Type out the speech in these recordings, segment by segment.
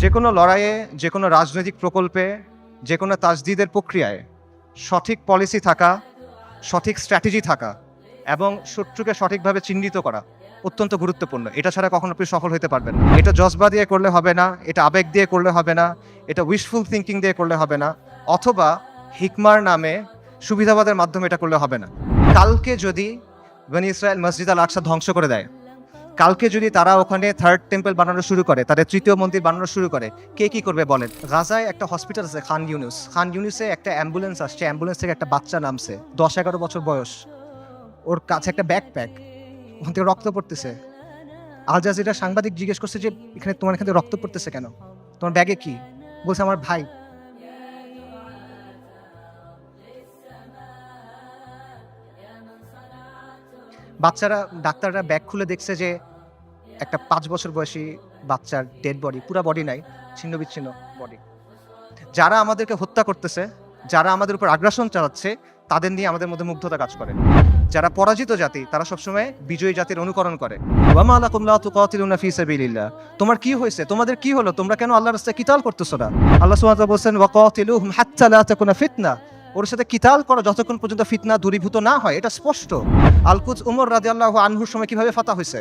যে কোনো লড়াইয়ে, যে কোনো রাজনৈতিক প্রকল্পে, যে কোনো তাজদিদের প্রক্রিয়ায় সঠিক পলিসি থাকা, সঠিক স্ট্র্যাটেজি থাকা এবং শত্রুকে সঠিকভাবে চিহ্নিত করা অত্যন্ত গুরুত্বপূর্ণ। এটা ছাড়া কখনো আপনি সফল হতে পারবেন না। এটা জজবা দিয়ে করলে হবে না, এটা আবেগ দিয়ে করলে হবে না, এটা উইশফুল থিঙ্কিং দিয়ে করলে হবে না, অথবা হিকমার নামে সুবিধাবাদের মাধ্যমে এটা করলে হবে না। কালকে যদি বনি ইসরায়েল মসজিদ আল আকসা ধ্বংস করে দেয়, কালকে যদি তারা ওখানে থার্ড টেম্পল বানানো শুরু করে, তাদের তৃতীয় মন্দির বানানো শুরু করে, কে কি করবে বলেন? গাজায় একটা হসপিটাল আছে খান ইউনুসে একটা অ্যাম্বুলেন্স আসছে, অ্যাম্বুলেন্স থেকে একটা বাচ্চা নামছে, 10-11 বছর বয়স, ওর কাছে একটা ব্যাকপ্যাক, ওখান থেকে রক্ত পড়তেছে। আল জাজিরা সাংবাদিক জিজ্ঞেস করছে যে এখানে তোমার এখান থেকে রক্ত পড়তেছে কেন, তোমার ব্যাগে কি? বলছে আমার ভাই। বাচ্চারা, ডাক্তাররা ব্যাগ খুলে দেখছে যে একটা 5 বছর বয়সী বাচ্চার ডেড বডি, পুরা বডি নাই, ছিন্ন বিচ্ছিন্ন বডি। যারা আমাদেরকে হত্যা করতেছে, যারা আমাদের উপর আগ্রাসন চালাচ্ছে, তাদের নিয়ে আমাদের মধ্যে মুগ্ধতা কাজ করে। যারা পরাজিত জাতি, তারা সবসময় বিজয়ী জাতির অনুকরণ করে। ওয়ামা লাকুম লা তুকাতিলুনা ফি সাবিলিল্লাহ, তোমার কি হয়েছে, তোমাদের কি হলো, তোমরা কেন আল্লাহর রাস্তায় কিতাল করতেছো না? আল্লাহ সুবহানাহু ওয়া তাআলা বলেন ওয়াকাতিলুহুম হাত্তা লা তাকুনা ফিতনা, ওর সাথে কিতাল করো যতক্ষণ পর্যন্ত ফিতনা দূরীভূত না হয়। এটা স্পষ্ট। আল-কুদস উমর রাদিয়াল্লাহু আনহুর সময় কিভাবে ফাতা হয়েছে,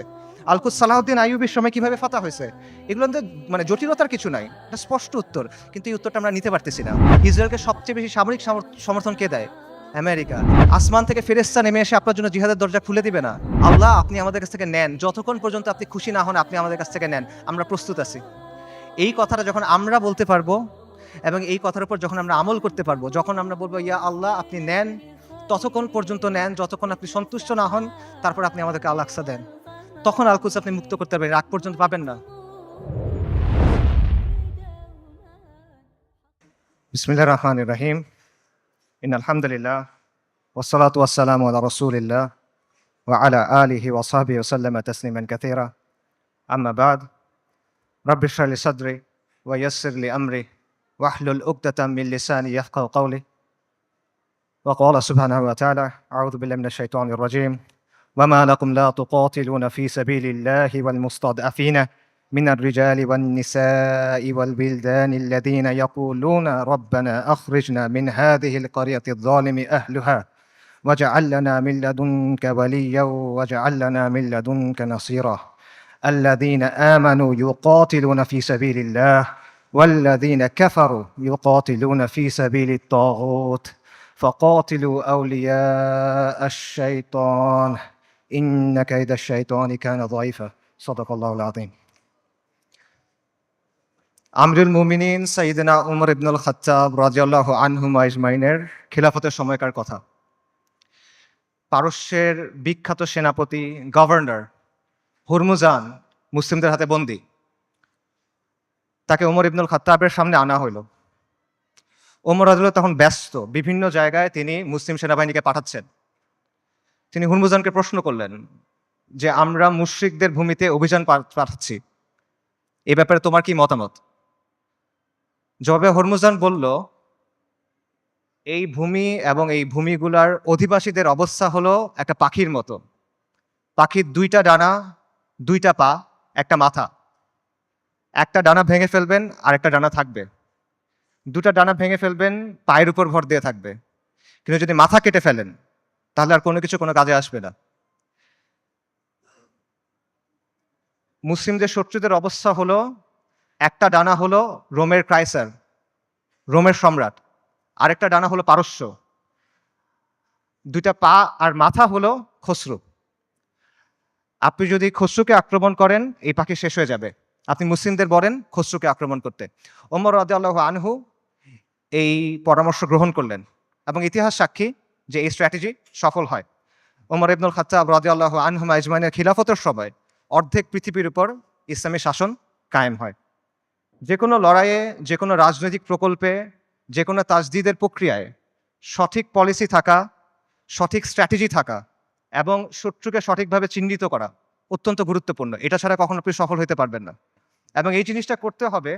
আল-কুদস সালাহউদ্দিন আইয়ুবীর সময় কিভাবে ফাতা হয়েছে, এগুলো মানে জটিলতার কিছু নাই, এটা স্পষ্ট উত্তর। কিন্তু এই উত্তরটা আমরা নিতে পারতেছি না। ইসরায়েলকে সবচেয়ে বেশি সামরিক সমর্থন কে দেয়? আমেরিকা। আসমান থেকে ফেরেশতা নেমে এসে আপনার জন্য জিহাদের দরজা খুলে দিবে না? আল্লাহ, আপনি আমাদের কাছ থেকে নেন, যতক্ষণ পর্যন্ত আপনি খুশি না হন আপনি আমাদের কাছ থেকে নেন, আমরা প্রস্তুত আছি। এই কথাটা যখন আমরা বলতে পারবো এবং এই কথার উপর যখন আমরা আমল করতে পারবো, যখন আমরা বলবো ইয়া আল্লাহ আপনি নেন, ততক্ষণ পর্যন্ত নেন যতক্ষণ আপনি সন্তুষ্ট না হন, তারপর আপনি আমাদেরকে আল আকসা দেন, তখন আল-কুদস আপনি মুক্ত করতে পারবেন, আগ পর্যন্ত পাবেন না। বিসমিল্লাহির রহমানির রহিম। ইন্নাল হামদুলিল্লাহ ওয়াসসালাতু ওয়াসসালামু আলা রাসূলিল্লাহ ওয়া আলা আলিহি ওয়া সাহবিহি ওয়া সাল্লামা তাসলিমান কাসীরা। আম্মা বাদ। রাব্বি ইশরাহ লি সাদরি ওয়া ইয়াসসির লি আমরি ওয়াহলুল উকদাতাম মিন লিসানি ইয়াফকাহু কওলি। ওয়া ক্বালা সুবহানাহু ওয়া তাআলা আউযু বিল্লাহি মিনাশ শাইতানির রাজীম। وما لكم لا تقاتلون في سبيل الله والمستضعفين من الرجال والنساء والولدان الذين يقولون ربنا أخرجنا من هذه القرية الظالم أهلها واجعل لنا من لدنك وليا واجعل لنا من لدنك نصيرا الذين آمنوا يقاتلون في سبيل الله والذين كفروا يقاتلون في سبيل الطاغوت فقاتلوا أولياء الشيطان إن كيد الشيطان كان ضعيفا صدق الله العظيم. আমরুল মুমিনিন সাইয়েদনা উমর ইবনুল খাত্তাব রাদিয়াল্লাহু আনহুম আজমাইনের খিলাফতের সময়কার কথা। পারস্যের বিখ্যাত সেনাপতি গভর্নর হুরমুজান মুসলিমদের হাতে বন্দী। তাকে উমর ইবনুল খাত্তাবের সামনে আনা হইল। ওমর রাদিয়াল্লাহু তখন ব্যস্ত, বিভিন্ন জায়গায় তিনি মুসলিম সেনাবাহিনীকে পাঠাচ্ছেন। তিনি হুরমুজানকে প্রশ্ন করলেন যে আমরা মুশরিকদের ভূমিতে অভিযান পাঠাচ্ছি, এ ব্যাপারে তোমার কি মতামত? জবাবে হুরমুজান বলল, এই ভূমি এবং এই ভূমিগুলার অধিবাসীদের অবস্থা হলো একটা পাখির মতো। পাখির 2টা ডানা, 2টা পা, একটা মাথা। একটা ডানা ভেঙে ফেলবেন আর একটা ডানা থাকবে। 2টা ডানা ভেঙে ফেলবেন, পায়ের উপর ভর দিয়ে থাকবে। কিন্তু যদি মাথা কেটে ফেলেন তাহলে আর কোনো কিছু কোনো কাজে আসবে না। মুসলিমদের শত্রুদের অবস্থা হলো, একটা ডানা হলো রোমের ক্রাইসার, রোমের সম্রাট, আরেকটা ডানা হলো পারস্য, 2টা পা আর মাথা হলো খসরু। আপনি যদি খসরুকে আক্রমণ করেন এই পাখি শেষ হয়ে যাবে, আপনি মুসলিমদের বলেন খসরুকে আক্রমণ করতে। ওমর রাদিয়াল্লাহু আনহু এই পরামর্শ গ্রহণ করলেন এবং ইতিহাস সাক্ষী যে এই স্ট্র্যাটেজি সফল হয়। ওমর ইবনুল খাত্তাব রাদিয়াল্লাহু আনহু আজমাইনের খিলাফতের সময় অর্ধেক পৃথিবীর উপর ইসলামী শাসন কায়েম হয়। যে কোনো লড়াইয়ে, যে কোনো রাজনৈতিক প্রকল্পে, যে কোনো তাজদিদের প্রক্রিয়ায় সঠিক পলিসি থাকা, সঠিক স্ট্র্যাটেজি থাকা এবং শত্রুকে সঠিকভাবে চিহ্নিত করা অত্যন্ত গুরুত্বপূর্ণ। এটা ছাড়া কখনো আপনি সফল হতে পারবেন না। এবং এই জিনিসটা করতে হবে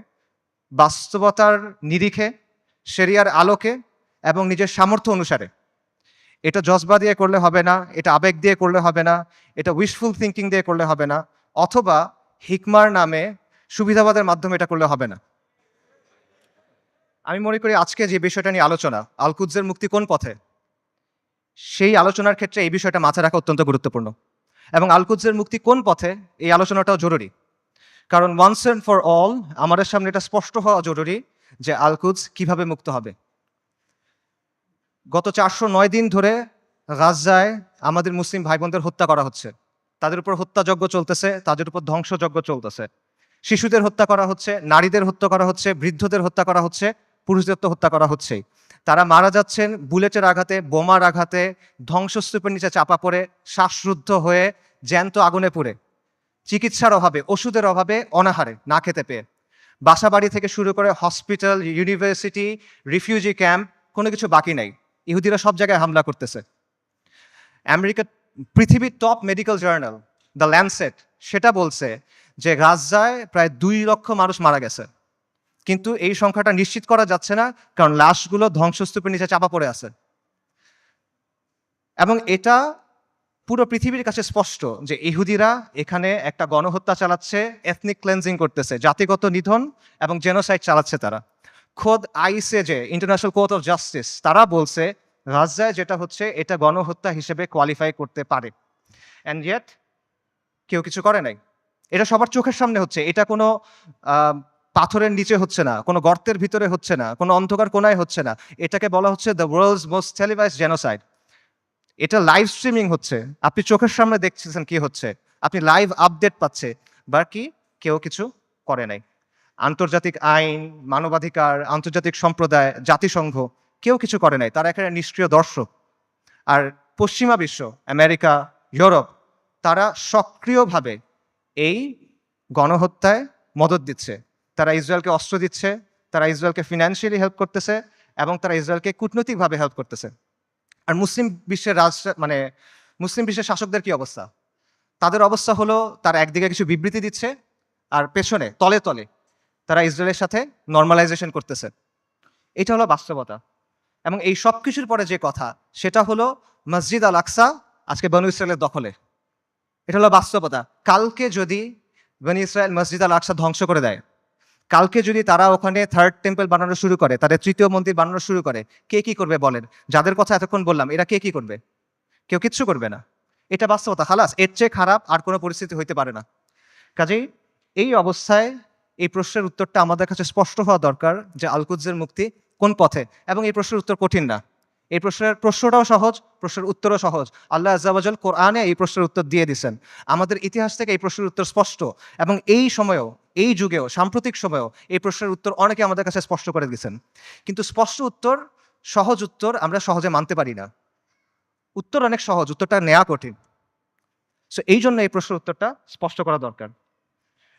বাস্তবতার নিরিখে, শরিয়ার আলোকে এবং নিজের সামর্থ্য অনুসারে। এটা জজবা দিয়ে করলে হবে না, এটা আবেগ দিয়ে করলে হবে না, এটা উইশফুল থিঙ্কিং দিয়ে করলে হবে না, অথবা হিকমার নামে সুবিধাবাদের মাধ্যমে এটা করলে হবে না। আমি মনে করি আজকে যে বিষয়টা নিয়ে আলোচনা, আল কুদসের মুক্তি কোন পথে, সেই আলোচনার ক্ষেত্রে এই বিষয়টা মাথায় রাখা অত্যন্ত গুরুত্বপূর্ণ। এবং আল কুদসের মুক্তি কোন পথে, এই আলোচনাটাও জরুরি। কারণ ওয়ান্স অ্যান্ড ফর অল আমাদের সামনে এটা স্পষ্ট হওয়া জরুরি যে আল কুদস কিভাবে মুক্ত হবে। গত 409 দিন ধরে গাজায় আমাদের মুসলিম ভাই বোনদের হত্যা করা হচ্ছে, তাদের উপর হত্যাযজ্ঞ চলতেছে, তাদের উপর ধ্বংসযজ্ঞ চলতেছে। শিশুদের হত্যা করা হচ্ছে, নারীদের হত্যা করা হচ্ছে, বৃদ্ধদের হত্যা করা হচ্ছে, পুরুষদের তো হত্যা করা হচ্ছেই। তারা মারা যাচ্ছেন বুলেটের আঘাতে, বোমার আঘাতে, ধ্বংসস্তূপের নিচে চাপা পড়ে, শ্বাসরুদ্ধ হয়ে, জ্যান্ত আগুনে পুড়ে, চিকিৎসার অভাবে, ওষুধের অভাবে, অনাহারে, না খেতে পেয়ে। বাসাবাড়ি থেকে শুরু করে হসপিটাল, ইউনিভার্সিটি, রিফিউজি ক্যাম্প, কোনো কিছু বাকি নাই। ইহুদিরা সব জায়গায় হামলা করতেছে। পৃথিবীর top medical journal the Landsat সেটা বলছে যে গাজায় প্রায় 2 লক্ষ মানুষ মারা গেছে, কিন্তু এই সংখ্যাটা নিশ্চিত করা যাচ্ছে না, কারণ লাশগুলো ধ্বংসস্তূপের নিচে চাপা পড়ে আছে। এবং এটা পুরো পৃথিবীর কাছে স্পষ্ট যে ইহুদিরা এখানে একটা গণহত্যা চালাচ্ছে, এথনিক ক্লেন্সিং করতেছে, জাতিগত নিধন এবং জেনোসাইড চালাচ্ছে তারা। খোদ ICJ, international court of justice, তারা বলছে গাজায় যেটা হচ্ছে এটা গণহত্যা হিসেবে কোয়ালিফাই করতে পারে। অ্যান্ড ইয়েট কেউ কিছু করে নাই। এটা সবার চোখের সামনে হচ্ছে, এটা কোনো পাথরের নিচে হচ্ছে না, কোনো গর্তের ভিতরে হচ্ছে না, কোনো অন্ধকার কোনায় হচ্ছে না। এটাকে বলা হচ্ছে the world's most televised genocide. এটা লাইভ স্ট্রিমিং হচ্ছে, আপনি চোখের সামনে দেখছেন কি হচ্ছে, আপনি লাইভ আপডেট পাচ্ছে, বাকি কেউ কিছু করে নাই। আন্তর্জাতিক আইন, মানবাধিকার, আন্তর্জাতিক সম্প্রদায়, জাতিসংঘ কেউ কিছু করে নাই, তারা এখানে নিষ্ক্রিয় দর্শক। আর পশ্চিমা বিশ্ব, আমেরিকা, ইউরোপ, তারা সক্রিয়ভাবে এই গণহত্যায় মদত দিচ্ছে। তারা ইসরায়েলকে অস্ত্র দিচ্ছে, তারা ইসরায়েলকে ফিনান্সিয়ালি হেল্প করতেছে, এবং তারা ইসরায়েলকে কূটনৈতিকভাবে হেল্প করতেছে। আর মুসলিম বিশ্বের মুসলিম বিশ্বের শাসকদের কি অবস্থা? তাদের অবস্থা হলো তারা একদিকে কিছু বিবৃতি দিচ্ছে, আর পেছনে তলে তলে তারা ইসরায়েলের সাথে নর্মালাইজেশন করতেছে। এটা হলো বাস্তবতা। এবং এই সব কিছুর পরে যে কথা, সেটা হলো মসজিদ আল আকসা আজকে বনু ইসরায়েলের দখলে। এটা হলো বাস্তবতা। কালকে যদি বনু ইসরায়েল মসজিদ আল আকসা ধ্বংস করে দেয়, কালকে যদি তারা ওখানে থার্ড টেম্পল বানানো শুরু করে, তাদের তৃতীয় মন্দির বানানো শুরু করে, কে কি করবে বলেন? যাদের কথা এতক্ষণ বললাম, এরা কে কি করবে? কেউ কিচ্ছু করবে না। এটা বাস্তবতা। খালাস, এর চেয়ে খারাপ আর কোনো পরিস্থিতি হইতে পারে না। কাজেই এই অবস্থায় এই প্রশ্নের উত্তরটা আমাদের কাছে স্পষ্ট হওয়া দরকার যে আল কুদসের মুক্তি কোন পথে। এবং এই প্রশ্নের উত্তর কঠিন না, এই প্রশ্নটাও সহজ, প্রশ্নের উত্তরও সহজ। আল্লাহ আজ্জা ওয়া জাল কোরআনে এই প্রশ্নের উত্তর দিয়ে দিয়েছেন। আমাদের ইতিহাস থেকে এই প্রশ্নের উত্তর স্পষ্ট, এবং এই সময়েও, এই যুগেও, সাম্প্রতিক সময়েও এই প্রশ্নের উত্তর অনেকে আমাদের কাছে স্পষ্ট করে দিয়েছেন। কিন্তু স্পষ্ট উত্তর, সহজ উত্তর আমরা সহজে মানতে পারি না। উত্তর অনেক সহজ, উত্তরটা নেওয়া কঠিন। সো এই জন্য এই প্রশ্নের উত্তরটা স্পষ্ট করা দরকার।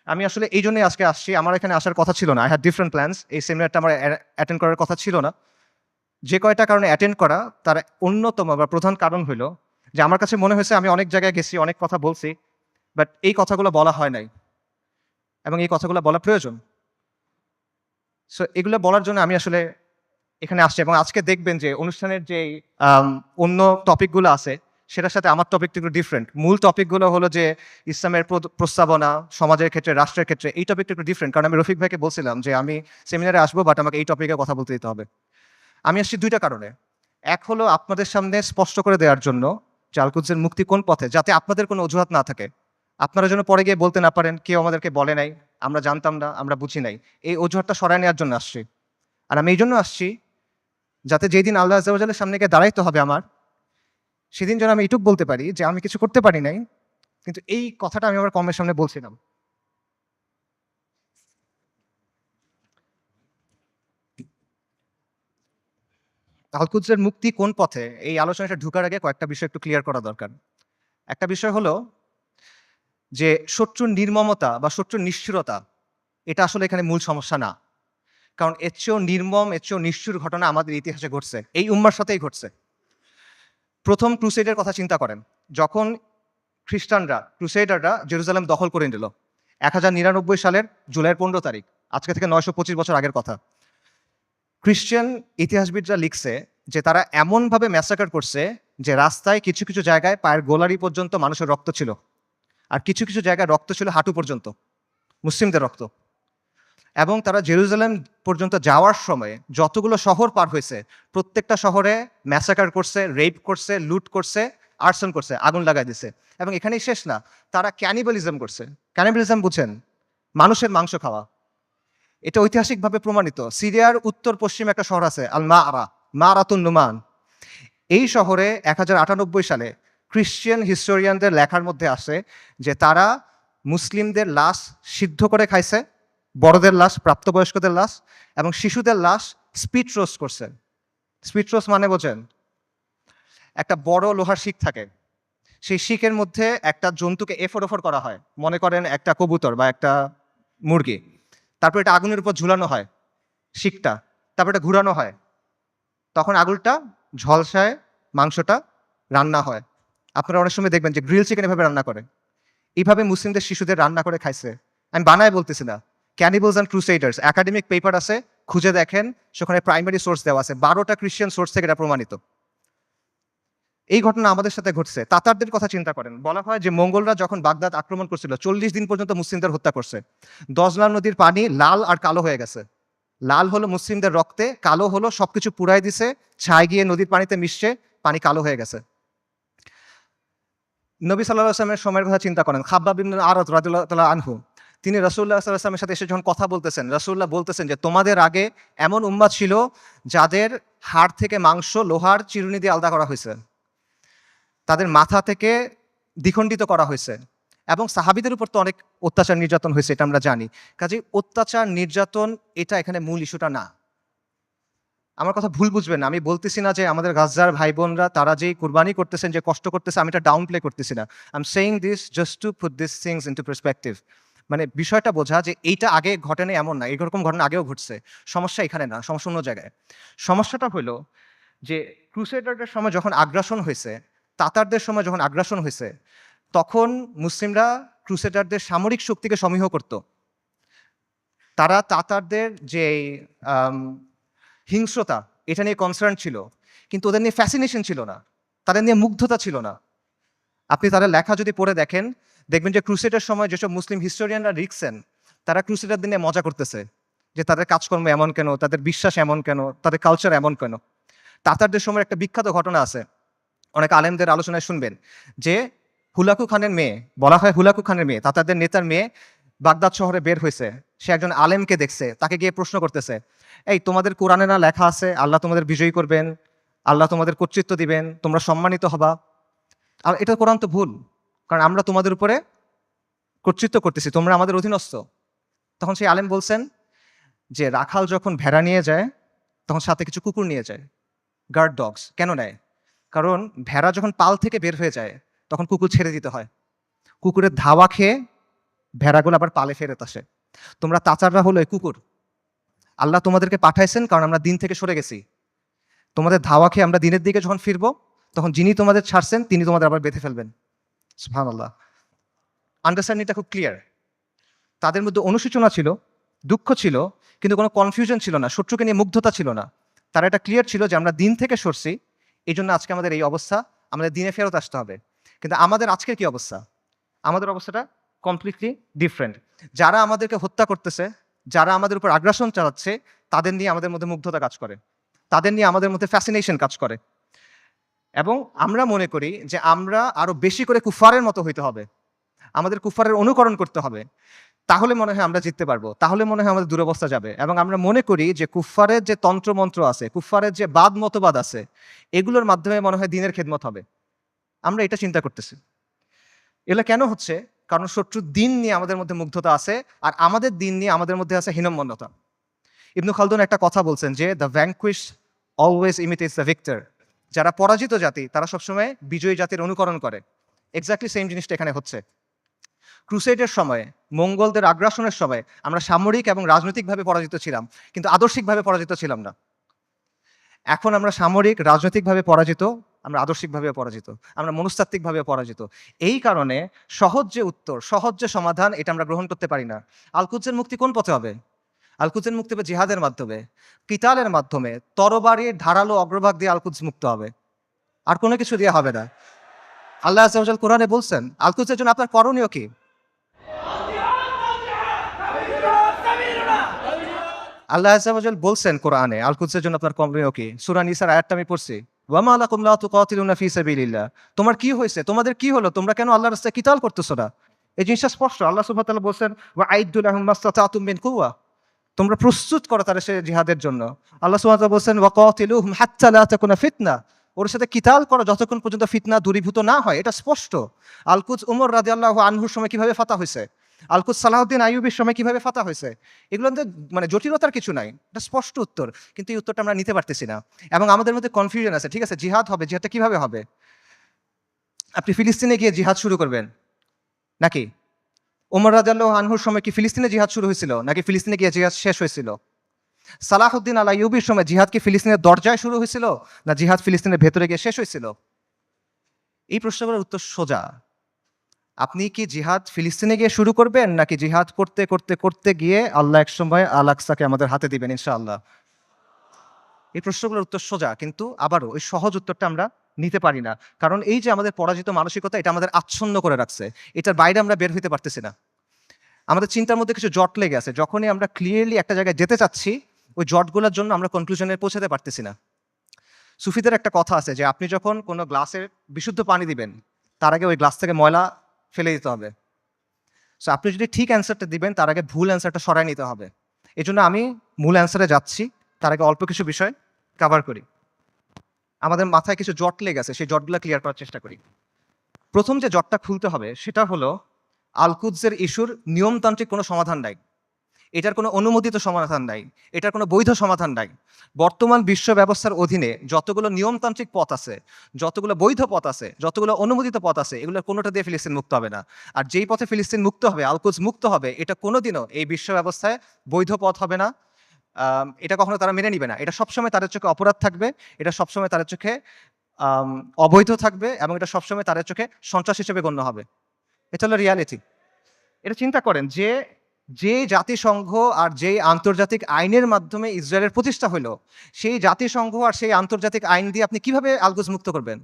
আমি আসলে এই জন্যই আজকে আসছি। আমার এখানে আসার কথা ছিল না, আই হ্যাড ডিফারেন্ট প্ল্যান্স। এই সেমিনারটা আমার অ্যাটেন্ড করার কথা ছিল না। যে কয়টা কারণে অ্যাটেন্ড করা, তার অন্যতম বা প্রধান কারণ হলো যে আমার কাছে মনে হয়েছে আমি অনেক জায়গায় গেছি, অনেক কথা বলছি, বাট এই কথাগুলো বলা হয় নাই, এবং এই কথাগুলো বলা প্রয়োজন। সো এগুলো বলার জন্য আমি আসলে এখানে আসছি। এবং আজকে দেখবেন যে অনুষ্ঠানের যে অন্য টপিকগুলো আছে, সেটার সাথে আমার টপিকটা একটু ডিফারেন্ট। মূল টপিকগুলো হলো যে ইসলামের প্রস্তাবনা, সমাজের ক্ষেত্রে, রাষ্ট্রের ক্ষেত্রে। এই টপিকটা একটু ডিফারেন্ট, কারণ আমি রফিক ভাইকে বলছিলাম যে আমি সেমিনারে আসবো, বাট আমাকে এই টপিকে কথা বলতে দিতে হবে। আমি আসছি দুইটা কারণে। এক হলো আপনাদের সামনে স্পষ্ট করে দেওয়ার জন্য যে আল কুদসের মুক্তি কোন পথে, যাতে আপনাদের কোনো অজুহাত না থাকে, আপনারা যেন পরে গিয়ে বলতে না পারেন কেউ আমাদেরকে বলে নাই, আমরা জানতাম না, আমরা বুঝি নাই। এই অজুহাতটা সরায় নেওয়ার জন্য আসছি। আর আমি এই জন্য আসছি যাতে যেই দিন আল্লাহ আজ্জা ওয়া জালের সামনে গিয়ে দাঁড়াইতে হবে আমার, সেদিন যেন আমি এটুক বলতে পারি যে আমি কিছু করতে পারি নাই, কিন্তু এই কথাটা আমি আমার কমের সামনে বলছিলাম। আল কুদসের মুক্তি কোন পথে, এই আলোচনাটা ঢুকার আগে কয়েকটা বিষয় একটু ক্লিয়ার করা দরকার। একটা বিষয় হলো যে শত্রুর নির্মমতা বা শত্রুর নিষ্ঠুরতা, এটা আসলে এখানে মূল সমস্যা না। কারণ এর চেয়েও নির্মম, এর চেয়েও নিষ্ঠুর ঘটনা আমাদের ইতিহাসে ঘটছে, এই উম্মার সাথেই ঘটছে। প্রথম ক্রুসেডের কথা চিন্তা করেন, যখন ক্রুসেডাররা জেরুজালেম দখল করে নিল 1099 সালের জুলাইয়ের 15 তারিখ, আজকে থেকে 925 বছর আগের কথা। খ্রিস্টান ইতিহাসবিদরা লিখছে যে তারা এমনভাবে ম্যাসাকার করছে যে রাস্তায় কিছু কিছু জায়গায় পায়ের গোলারি পর্যন্ত মানুষের রক্ত ছিল, আর কিছু কিছু জায়গায় রক্ত ছিল হাঁটু পর্যন্ত, মুসলিমদের রক্ত। এবং তারা জেরুজালেম পর্যন্ত যাওয়ার সময় যতগুলো শহর পার হয়েছে প্রত্যেকটা শহরে ম্যাসাকার করছে, রেপ করছে, লুট করছে, আর্সন করছে, আগুন লাগাই দিছে। এবং এখানেই শেষ না, তারা ক্যানিবালিজম করছে। ক্যানিবালিজম বুঝেন? মানুষের মাংস খাওয়া। এটা ঐতিহাসিকভাবে প্রমাণিত। সিরিয়ার উত্তর পশ্চিমে একটা শহর আছে আল মারাতুন নুমান। এই শহরে 1098 সালে খ্রিশ্চিয়ান হিস্টোরিয়ানদের লেখার মধ্যে আসে যে তারা মুসলিমদের লাশ সিদ্ধ করে খাইছে, বড়দের লাশ, প্রাপ্তবয়স্কদের লাশ, এবং শিশুদের লাশ স্পিড রোস্ট করছে। স্পিড রোস্ট মানে বোঝেন? একটা বড় লোহার শিক থাকে, সেই শিকের মধ্যে একটা জন্তুকে এফর ওফর করা হয়, মনে করেন একটা কবুতর বা একটা মুরগি। তারপর এটা আগুনের উপর ঝুলানো হয় শিকটা, তারপর এটা ঘুরানো হয়, তখন আগুনটা ঝলসায় মাংসটা রান্না হয়। আপনারা অনেক সময় দেখবেন যে গ্রিল চিকেন এভাবে রান্না করে। এইভাবে মুসলিমদের শিশুদের রান্না করে খাইছে। আমি বানায় বলতেছি না। ক্যানিবলস অ্যান্ড ক্রুসেডার্স একাডেমিক পেপার আছে, খুঁজে দেখেন, সেখানে প্রাইমারি সোর্স দেওয়া আছে, 12টা খ্রিশ্চিয়ান সোর্স থেকে এটা প্রমাণিত। এই ঘটনা আমাদের সাথে ঘটছে। তাতারদের কথা চিন্তা করেন, বলা হয় যে মঙ্গলরা যখন বাগদাদ আক্রমণ করছিল 40 দিন পর্যন্ত মুসলিমদের হত্যা করছে। দজলা নদীর পানি লাল আর কালো হয়ে গেছে। লাল হলো মুসলিমদের রক্তে, কালো হলো সবকিছু পুরাই দিছে, ছাই গিয়ে নদীর পানিতে মিশছে, পানি কালো হয়ে গেছে। নবী সাল্লাল্লাহু আলাইহি ওয়াসাল্লামের সময়ের কথা চিন্তা করেন। খাব্বাব ইবনে আরাদ রাদিয়াল্লাহু তাআলা আনহু, তিনি রাসূলুল্লাহ সাল্লাল্লাহু আলাইহি ওয়াসাল্লামের সাথে এসে যখন কথা বলতেছেন, রাসূলুল্লাহ বলতেছেন যে তোমাদের আগে এমন উম্মাত ছিল যাদের হাড় থেকে মাংস লোহার চিরুনি দিয়ে আলাদা করা হয়েছে, তাদের মাথা থেকে দ্বিখণ্ডিত করা হয়েছে, এবং সাহাবীদের উপর তো অনেক অত্যাচার নির্যাতন হয়েছে, এটা আমরা জানি। কাজেই অত্যাচার নির্যাতন এটা এখানে মূল ইস্যুটা না। আমার কথা ভুল বুঝবেন না, আমি বলতেছি না যে আমাদের গাজ্জার ভাই বোনরা তারা যেই কুরবানি করতেছেন, যে কষ্ট করতেছে, আমি এটা ডাউন প্লে করতেছি না। I am saying this just to put this things into perspective. মানে বিষয়টা বোঝা যে এইটা আগে ঘটেনি এমন না, এরকম ঘটনা আগেও ঘটছে। সমস্যা এখানে না, সমস্যা অন্য জায়গায়। সমস্যাটা হলো যে ক্রুসেডারদের সময় যখন আগ্রাসন হয়েছে, তাতারদের সময় যখন আগ্রাসন হয়েছে, তখন মুসলিমরা ক্রুসেডারদের সামরিক শক্তিকে সমীহ করত। তারা তাতারদের যে হিংস্রতা, এটা নিয়ে কনসার্ন ছিল, কিন্তু ওদের নিয়ে ফ্যাসিনেশন ছিল না, তাদের নিয়ে মুগ্ধতা ছিল না। আপনি তাদের লেখা যদি পড়ে দেখেন, দেখবেন যে ক্রুসেডের সময় যেসব মুসলিম হিস্টোরিয়ানরা লিখছেন, তারা ক্রুসেডারদের নিয়ে মজা করতেছে যে তাদের কাজকর্ম এমন কেন, তাদের বিশ্বাস এমন কেন, তাদের কালচার এমন কেন। তাতারদের সময় একটা বিখ্যাত ঘটনা আছে, অনেক আলেমদের আলোচনায় শুনবেন, যে হুলাকু খানের মেয়ে, বলা হয় হুলাকু খানের মেয়ে, তাতারদের নেতার মেয়ে বাগদাদ শহরে বের হয়েছে। সে একজন আলেমকে দেখছে, তাকে গিয়ে প্রশ্ন করতেছে, এই তোমাদের কোরআনে না লেখা আছে আল্লাহ তোমাদের বিজয়ী করবেন, আল্লাহ তোমাদের কর্তৃত্ব দিবেন, তোমরা সম্মানিত হবা? আর এটা কোরআন তো ভুল, কারণ আমরা তোমাদের উপরে কর্তৃত্ব করতেছি, তোমরা আমাদের অধীনস্থ। তখন সেই আলেম বলছেন যে রাখাল যখন ভেড়া নিয়ে যায় তখন সাথে কিছু কুকুর নিয়ে যায়, গার্ড ডগস। কেন নেয়? কারণ ভেড়া যখন পাল থেকে বের হয়ে যায় তখন কুকুর ছেড়ে দিতে হয়, কুকুরের ধাওয়া খেয়ে ভেড়াগুলো আবার পালে ফেরত আসে। তোমরা তাচাররা হলো এই কুকুর। আল্লাহ তোমাদেরকে পাঠাইছেন কারণ আমরা দিন থেকে সরে গেছি। তোমাদের ধাওয়া খেয়ে আমরা দিনের দিকে যখন ফিরবো, তখন যিনি তোমাদের ছাড়ছেন তিনি তোমাদের আবার বেঁধে ফেলবেন। সুবহানাল্লাহ। আন্ডারস্ট্যান্ডিংটা খুব ক্লিয়ার। তাদের মধ্যে অনুশোচনা ছিল, দুঃখ ছিল, কিন্তু কোনো কনফিউশন ছিল না, শত্রুকে নিয়ে মুগ্ধতা ছিল না। তারা এটা ক্লিয়ার ছিল যে আমরা দিন থেকে সরছি, এই জন্য আজকে আমাদের এই অবস্থা, আমাদের দিনে ফেরত আসতে হবে। কিন্তু আমাদের আজকের কি অবস্থা? আমাদের অবস্থাটা কমপ্লিটলি ডিফারেন্ট। যারা আমাদেরকে হত্যা করতেছে, যারা আমাদের উপর আগ্রাসন চালাচ্ছে, তাদের নিয়ে আমাদের মধ্যে মুগ্ধতা কাজ করে, তাদের নিয়ে আমাদের মধ্যে ফ্যাসিনেশন কাজ করে, এবং আমরা মনে করি যে আমরা আরো বেশি করে কুফারের মতো হইতে হবে, আমাদের কুফারের অনুকরণ করতে হবে, তাহলে মনে হয় আমরা জিততে পারবো, তাহলে মনে হয় আমাদের দুরবস্থা যাবে। এবং আমরা মনে করি যে কুফারের যে তন্ত্রমন্ত্র আছে, কুফারের যে বাদ মতবাদ আছে, এগুলোর মাধ্যমে মনে হয় দিনের খেদমত হবে। আমরা এটা চিন্তা করতেছি। এগুলো কেন হচ্ছে? কারণ শত্রুর দিন নিয়ে আমাদের মধ্যে মুগ্ধতা আছে, আর আমাদের দিন নিয়ে আমাদের মধ্যে আছে হীনম্মন্যতা। ইবনু খালদুন একটা কথা বলছেন যে the vanquish always imitates the victor. যারা পরাজিত জাতি তারা সবসময় বিজয়ী জাতির অনুকরণ করে। এক্স্যাক্টলি সেম জিনিসটা এখানে হচ্ছে। ক্রুসেডের সময়, মঙ্গলদের আগ্রাসনের সময় আমরা সামরিক এবং রাজনৈতিকভাবে পরাজিত ছিলাম, কিন্তু আদর্শিকভাবে পরাজিত ছিলাম না। এখন আমরা সামরিক, রাজনৈতিকভাবে পরাজিত, আমরা আদর্শিকভাবে পরাজিত, আমরা মনস্তাত্ত্বিকভাবে পরাজিত। এই কারণে সহজ যে উত্তর, সহজ যে সমাধান, এটা আমরা গ্রহণ করতে পারি না। আল-কুদসের মুক্তি কোন পথে হবে? আল-কুদসের মুক্তি হবে জিহাদের মাধ্যমে, কিতালের মাধ্যমে, তরবারির ধারালো অগ্রভাগ দিয়ে আল-কুদস মুক্ত হবে, আর কোনো কিছু দিয়ে হবে না। আল্লাহ আযজা ওয়া জাল কোরআনে বলছেন আল-কুদসের জন্য আপনার করণীয় কি? আল্লাহ আযজা ওয়া জাল বলছেন কোরআনে, আল কুদসের জন্য আপনার কমপ্লেইন কি? সূরা নিসার আয়াতটা আমি পড়ছি। ওয়া মা লাকুম লা তুকাতিলুনা ফি সাবিলিল্লাহ। তোমার কি হইছে? তোমাদের কি হলো? তোমরা কেন আল্লাহর রাস্তায় কিতাল করতেছ না? এই জিনিসটা স্পষ্ট। আল্লাহ সুবহানাহু ওয়া তাআলা বলছেন, ওয়া আইদ্দু লাহুম মাসতাতাতুম মিন কুওয়া। তোমরা প্রস্তুত করো তাদের সে জিহাদের জন্য। আল্লাহ সুবহানাহু ওয়া তাআলা বলছেন, ওয়া কাতিলুহুম হাত্তা লা তাকুনা ফিতনা। ওর সাথে কিতাল করো যতক্ষণ পর্যন্ত ফিতনা দূরীভূত না হয়। এটা স্পষ্ট। আল কুদস উমর রাদিয়াল্লাহু আনহুর সময় কিভাবে ফাতা হইছে? আল কুদস সালাহউদ্দিন আইয়ুবীর সময় কিভাবে ফাতা হয়েছে? এগুলোর মধ্যে মানে জটিলতার কিছু নাই। এটা স্পষ্ট উত্তর। কিন্তু এই উত্তরটা আমরা নিতে পারতেছি না। এবং আমাদের মধ্যে কনফিউশন আছে। ঠিক আছে, জিহাদ হবে। জিহাদটা কিভাবে হবে? আপনি ফিলিস্তিনে গিয়ে জিহাদ শুরু করবেন নাকি? ওমর রাদিয়াল্লাহু আনহুর সময় কি ফিলিস্তিনে জিহাদ শুরু হয়েছিল নাকি ফিলিস্তিনে গিয়ে জিহাদ শেষ হয়েছিল? সালাহউদ্দিন আল আইয়ুবীর সময় জিহাদ কি ফিলিস্তিনের দরজায় শুরু হয়েছিল না জিহাদ ফিলিস্তিনের ভেতরে গিয়ে শেষ হয়েছিল? এই প্রশ্নগুলোর উত্তর সোজা। আপনি কি জিহাদ ফিলিস্তিনে গিয়ে শুরু করবেন নাকি জিহাদ করতে করতে করতে গিয়ে আল্লাহ একসময় আল আকসাকে আমাদের হাতে দিবেন ইনশাআল্লাহ? এই প্রশ্নগুলোর উত্তর সোজা, কিন্তু আবারও ওই সহজ উত্তরটা আমরা নিতে পারি না। কারণ এই যে আমাদের পরাজিত মানসিকতা, এটা আমাদের আচ্ছন্ন করে রাখছে। এটার বাইরে আমরা বের হইতে পারতেছি না। আমাদের চিন্তার মধ্যে কিছু জট লেগে আছে। যখনই আমরা ক্লিয়ারলি একটা জায়গায় যেতে চাচ্ছি, ওই জটগুলোর জন্য আমরা কনক্লুশনে পৌঁছাতে পারতেছি না। সুফিদের একটা কথা আছে যে আপনি যখন কোনো গ্লাসে বিশুদ্ধ পানি দিবেন, তার আগে ওই গ্লাস থেকে ময়লা ফেলে দিতে হবে। সো আপনি যদি ঠিক অ্যান্সারটা দিবেন, তার আগে ভুল অ্যান্সারটা সরায় নিতে হবে। এজন্য আমি মূল অ্যান্সারে যাচ্ছি, তার আগে অল্প কিছু বিষয় কভার করি। আমাদের মাথায় কিছু জট লেগে আছে, সেই জটগুলো ক্লিয়ার করার চেষ্টা করি। প্রথম যে জটটা খুলতে হবে সেটা হলো, আল কুদসের ইস্যুর নিয়মতান্ত্রিক কোনো সমাধান নাই। এটার কোনো অনুমোদিত সমাধান নাই। এটার কোনো বৈধ সমাধান নাই। বর্তমান বিশ্ব ব্যবস্থার অধীনে যতগুলো নিয়মতান্ত্রিক পথ আছে, যতগুলো বৈধ পথ আছে, যতগুলো অনুমোদিত পথ আছে, এগুলোর কোনোটা দিয়ে ফিলিস্তিন মুক্ত হবে না। আর যেই পথে ফিলিস্তিন মুক্ত হবে, আল কুদস মুক্ত হবে, এটা কোনোদিনও এই বিশ্ব ব্যবস্থায় বৈধ পথ হবে না। এটা কখনো তারা মেনে নিবে না। এটা সবসময় তাদের চোখে অপরাধ থাকবে। এটা সবসময় তাদের চোখে অবৈধ থাকবে এবং এটা সবসময় তাদের চোখে সন্ত্রাস হিসেবে গণ্য হবে। এটা হলো রিয়ালিটি। এটা চিন্তা করেন যে, যে জাতিসংঘ আর যেই আন্তর্জাতিক আইনের মাধ্যমে ইসরায়েলের প্রতিষ্ঠা হইল, সেই জাতিসংঘ আর সেই আন্তর্জাতিক আইন দিয়ে আপনি কিভাবে আল কুদস মুক্ত করবেন?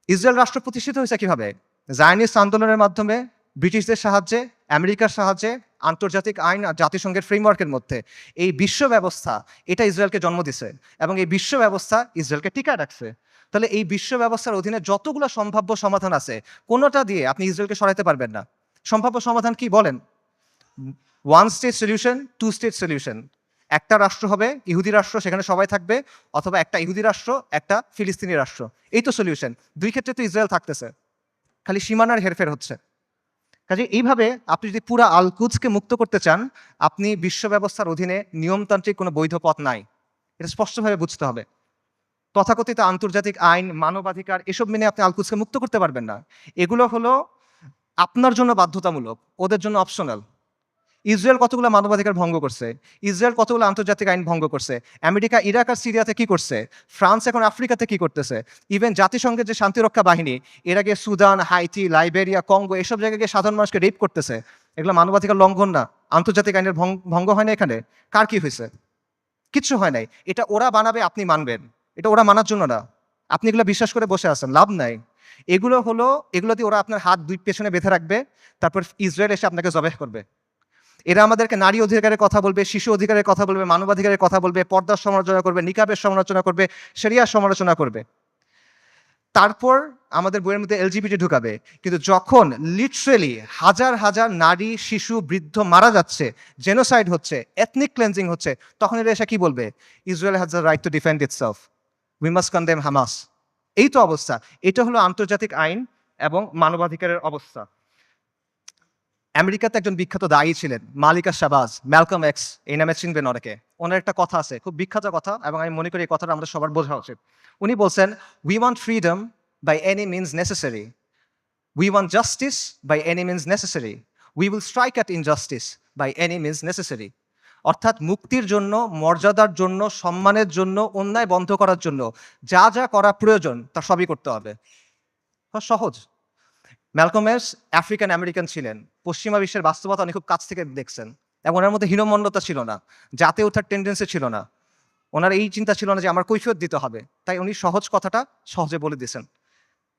ইসরায়েল রাষ্ট্র প্রতিষ্ঠিত হয়েছে কিভাবে? জায়নিস্ট আন্দোলনের মাধ্যমে, ব্রিটিশদের সাহায্যে, আমেরিকার সাহায্যে, আন্তর্জাতিক আইন আর জাতিসংঘের ফ্রেমওয়ার্কের মধ্যে। এই বিশ্ব ব্যবস্থা, এটা ইসরায়েলকে জন্ম দিছে এবং এই বিশ্ব ব্যবস্থা ইসরায়েলকে টিকায় রাখছে। তাহলে এই বিশ্ব ব্যবস্থার অধীনে যতগুলো সম্ভাব্য সমাধান আছে, কোনোটা দিয়ে আপনি ইসরায়েলকে সরাইতে পারবেন না। সম্ভাব্য সমাধান কি বলেন? One state solution, two state solution. একটা রাষ্ট্র হবে, ইহুদি রাষ্ট্র, সেখানে সবাই থাকবে, অথবা একটা ইহুদি রাষ্ট্র, একটা ফিলিস্তিনি রাষ্ট্র। এই তো সলিউশন। দুই ক্ষেত্রে তো ইসরায়েল থাকতেছে, খালি সীমানার হেরফের হচ্ছে। কাজে এইভাবে আপনি যদি পুরা আল কুদসকে মুক্ত করতে চান, আপনি বিশ্ব ব্যবস্থার অধীনে নিয়মতান্ত্রিক কোনো বৈধ পথ নাই। এটা স্পষ্টভাবে বুঝতে হবে। তথাকথিত আন্তর্জাতিক আইন, মানবাধিকার এসব মেনে আপনি আল কুদসকে মুক্ত করতে পারবেন না। এগুলো হলো আপনার জন্য বাধ্যতামূলক, ওদের জন্য অপশনাল। ইসরায়েল কতগুলো মানবাধিকার ভঙ্গ করছে, ইসরায়েল কতগুলো আন্তর্জাতিক আইন ভঙ্গ করছে, আমেরিকা ইরাক আর সিরিয়াতে কি করছে, ফ্রান্স এখন আফ্রিকাতে কি করতেছে, ইভেন জাতিসংঘের যে শান্তিরক্ষা বাহিনী, এর আগে সুদান, হাইতি, লাইবেরিয়া, কঙ্গো এসব জায়গায় গিয়ে সাধারণ মানুষকে রেপ করতেছে। এগুলো মানবাধিকার লঙ্ঘন না? আন্তর্জাতিক আইনের ভঙ্গ হয় না এখানে? কার কি হয়েছে? কিচ্ছু হয় নাই। এটা ওরা বানাবে, আপনি মানবেন। এটা ওরা মানার জন্য না। আপনি এগুলো বিশ্বাস করে বসে আছেন, লাভ নাই। এগুলো হলো, এগুলো দিয়ে ওরা আপনার হাত দুই পেছনে বেঁধে রাখবে, তারপর ইসরায়েল এসে আপনাকে জবাহ করবে। এরা আমাদেরকে নারী অধিকারের কথা বলবে, শিশু অধিকারের কথা বলবে, মানবাধিকারের কথা বলবে, পর্দার সমালোচনা করবে, নিকাবের সমালোচনা করবে, শরিয়ার সমালোচনা করবে। তারপর আমাদের বইয়ের মধ্যে এলজিবিটি ঢুকাবে। কিন্তু যখন লিটারেলি হাজার হাজার নারী, শিশু, বৃদ্ধ মারা যাচ্ছে, জেনোসাইড হচ্ছে, এথনিক ক্লেন্সিং হচ্ছে, তখন এরা এসে কি বলবে? Israel has the right to defend itself, we must condemn Hamas. এই তো অবস্থা। এটা হলো আন্তর্জাতিক আইন এবং মানবাধিকারের অবস্থা। আমেরিকাতে একজন বিখ্যাত দায়ী ছিলেন, মালিকা শাহবাজ, ম্যালকম এক্স, এই নামে চিনবেন অনেকে। ওনার একটা কথা আছে, খুব বিখ্যাত কথা, এবং আমি মনে করি এই কথাটা আমাদের সবার বোঝা উচিত। উনি বলছেন, we want freedom by any means necessary, we want justice by any means necessary, we will strike at injustice by any means necessary. অর্থাৎ মুক্তির জন্য, মর্যাদার জন্য, সম্মানের জন্য, অন্যায় বন্ধ করার জন্য যা যা করা প্রয়োজন তা সবই করতে হবে। সহজ। ম্যালকম এক্স আফ্রিকান আমেরিকান ছিলেন, পশ্চিমা বিশ্বের বাস্তবতা উনি খুব কাছ থেকে দেখছেন, এবং ওনার মধ্যে হীনমন্যতা ছিল না, জাতে ওঠার টেন্ডেন্সি ছিল না। ওনার এই চিন্তা ছিল না যে আমার কৈফিয়ত দিতে হবে, তাই উনি সহজ কথাটা সহজে বলে দিয়েছেন।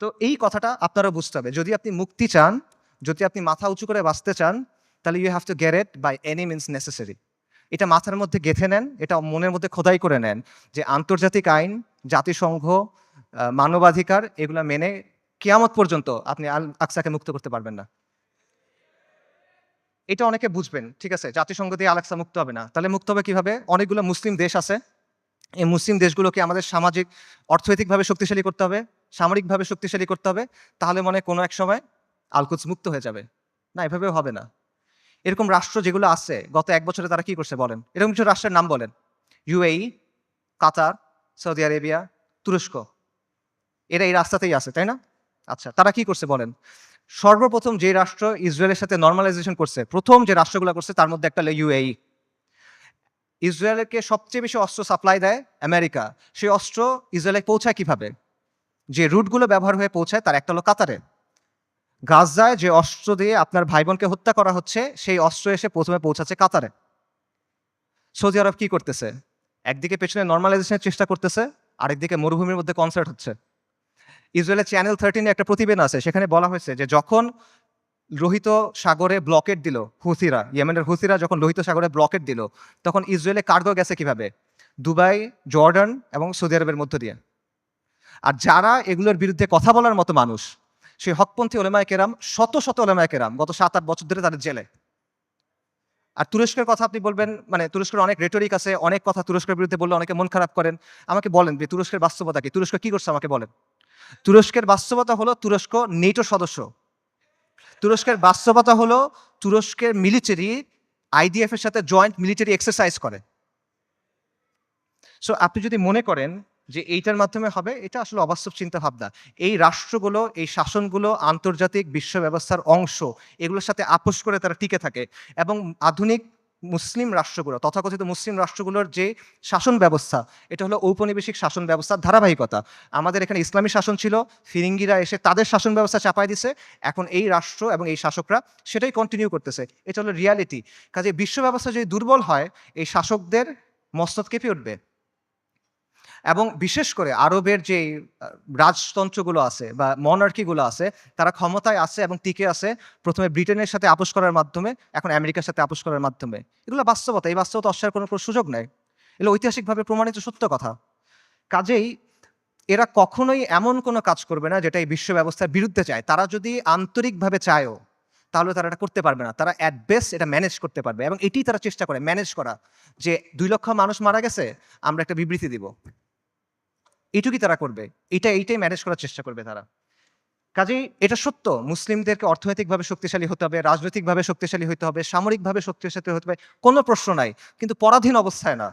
তো এই কথাটা আপনারা বুঝতে হবে, যদি আপনি মুক্তি চান, যদি আপনি মাথা উঁচু করে বাঁচতে চান, তাহলে you have to get it by any means necessary. এটা মাথার মধ্যে গেঁথে নেন, এটা মনের মধ্যে খোদাই করে নেন যে আন্তর্জাতিক আইন, জাতিসংঘ, মানবাধিকার এগুলা মেনে কিয়ামত পর্যন্ত আপনি আল আকসাকে মুক্ত করতে পারবেন না। এটা অনেকে বুঝবেন, ঠিক আছে, জাতিসংঘ দিয়ে আল আকসা মুক্ত হবে না, তাহলে মুক্ত হবে কিভাবে? অনেকগুলো মুসলিম দেশ আছে, এই মুসলিম দেশগুলোকে আমাদের সামাজিক অর্থনৈতিকভাবে শক্তিশালী করতে হবে, সামরিকভাবে শক্তিশালী করতে হবে, তাহলে মনে হয় কোনো এক সময় আল-কুদস মুক্ত হয়ে যাবে। না, এভাবেও হবে না। এরকম রাষ্ট্র যেগুলো আছে গত 1 বছরে তারা কি করছে বলেন? এরকম কিছু রাষ্ট্রের নাম বলেন। ইউএই, কাতার, সৌদি আরেবিয়া, তুরস্ক, এরা এই রাস্তাতেই আছে, তাই না? আচ্ছা, তারা কি করছে বলেন? সর্বপ্রথম যে রাষ্ট্র ইসরায়েলের সাথে নরমালাইজেশন করছে, প্রথম যে রাষ্ট্রগুলো করছে তার মধ্যে একটা হলো ইউএই। ইসরায়েলকে সবচেয়ে বেশি অস্ত্র সাপ্লাই দেয় আমেরিকা। সেই অস্ত্র ইসরায়েলে পৌঁছায় কিভাবে? যে রুটগুলো ব্যবহার হয়ে পৌঁছায় তার একটা হলো কাতারে। গাজায় যে অস্ত্র দিয়ে আপনার ভাই বোনকে হত্যা করা হচ্ছে, সেই অস্ত্র এসে প্রথমে পৌঁছাচ্ছে কাতারে। সৌদি আরব কি করতেছে? একদিকে পেছনে নরমালাইজেশনের চেষ্টা করতেছে, আরেকদিকে মরুভূমির মধ্যে কনসার্ট হচ্ছে। ইসরায়েলের চ্যানেল 13 একটা প্রতিবেদন আছে, সেখানে বলা হয়েছে যে যখন লোহিত সাগরে ব্লকেট দিল হুথিরা, ইয়েমেনের হুথিরা যখন লোহিত সাগরে ব্লকেট দিল, তখন ইসরায়েলে কার্গো গেছে কিভাবে? দুবাই, জর্ডান এবং সৌদি আরবের মধ্য দিয়ে। আর যারা এগুলোর বিরুদ্ধে কথা বলার মতো মানুষ, সেই হকপন্থী ওলেমায়ে কেরাম, শত শত ওলেমায়ে কেরাম গত 7-8 বছর ধরে তাদের জেলে। আর তুরস্কের কথা আপনি বলবেন, মানে তুরস্কের অনেক রেটরিক আছে, অনেক কথা তুরস্কের বিরুদ্ধে বললে অনেকে মন খারাপ করেন। আমাকে বলেন যে তুরস্কের বাস্তবতা কি? তুরস্ক কি করছে আমাকে বলেন। তুরস্কের বাস্তবতা হলো তুরস্ক নেটো সদস্য। তুরস্কের বাস্তবতা হলো তুরস্কের মিলিটারি আইডিএফ এর সাথে জয়েন্ট মিলিটারি এক্সারসাইজ করে। সো আপনি যদি মনে করেন যে এইটার মাধ্যমে হবে, এটা আসলে অবাস্তব চিন্তা ভাবনা। এই রাষ্ট্রগুলো, এই শাসনগুলো আন্তর্জাতিক বিশ্ব ব্যবস্থার অংশ, এগুলোর সাথে আপোষ করে তারা টিকে থাকে। এবং আধুনিক মুসলিম রাষ্ট্রগুলো, তথাকথিত মুসলিম রাষ্ট্রগুলোর যে শাসন ব্যবস্থা, এটা হলো ঔপনিবেশিক শাসন ব্যবস্থার ধারাবাহিকতা। আমাদের এখানে ইসলামী শাসন ছিল, ফিরিঙ্গিরা এসে তাদের শাসন ব্যবস্থা চাপাই দিছে, এখন এই রাষ্ট্র এবং এই শাসকরা সেটাই কন্টিনিউ করতেছে। এটা হলো রিয়ালিটি। কাজে বিশ্ব ব্যবস্থা যদি দুর্বল হয়, এই শাসকদের মস্তক কেঁপে উঠবে। এবং বিশেষ করে আরবের যে রাজতন্ত্রগুলো আছে বা মনার্কিগুলো আছে, তারা ক্ষমতায় আছে এবং টিকে আছে প্রথমে ব্রিটেনের সাথে আপোষ করার মাধ্যমে, এখন আমেরিকার সাথে আপোষ করার মাধ্যমে। এগুলো বাস্তবতা, এই বাস্তবতা অস্বীকার করার কোনো সুযোগ নেই। এগুলো ঐতিহাসিকভাবে প্রমাণিত সত্য কথা। কাজেই এরা কখনোই এমন কোনো কাজ করবে না যেটা এই বিশ্ব ব্যবস্থার বিরুদ্ধে চায়। তারা যদি আন্তরিকভাবে চায়ও, তাহলে তারা এটা করতে পারবে না। তারা অ্যাট বেস্ট এটা ম্যানেজ করতে পারবে, এবং এটি তারা চেষ্টা করে ম্যানেজ করা, যে 2 লক্ষ মানুষ মারা গেছে, আমরা একটা বিবৃতি দিব, এইটুকুই তারা করবে। এইটাই ম্যানেজ করার চেষ্টা করবে তারা। কাজেই এটা সত্য, মুসলিমদেরকে অর্থনৈতিকভাবে শক্তিশালী হতে হবে, রাজনৈতিকভাবে শক্তিশালী হতে হবে, সামরিকভাবে শক্তিশালী হতে হবে, কোনো প্রশ্ন নাই। কিন্তু পরাধীন অবস্থায় না।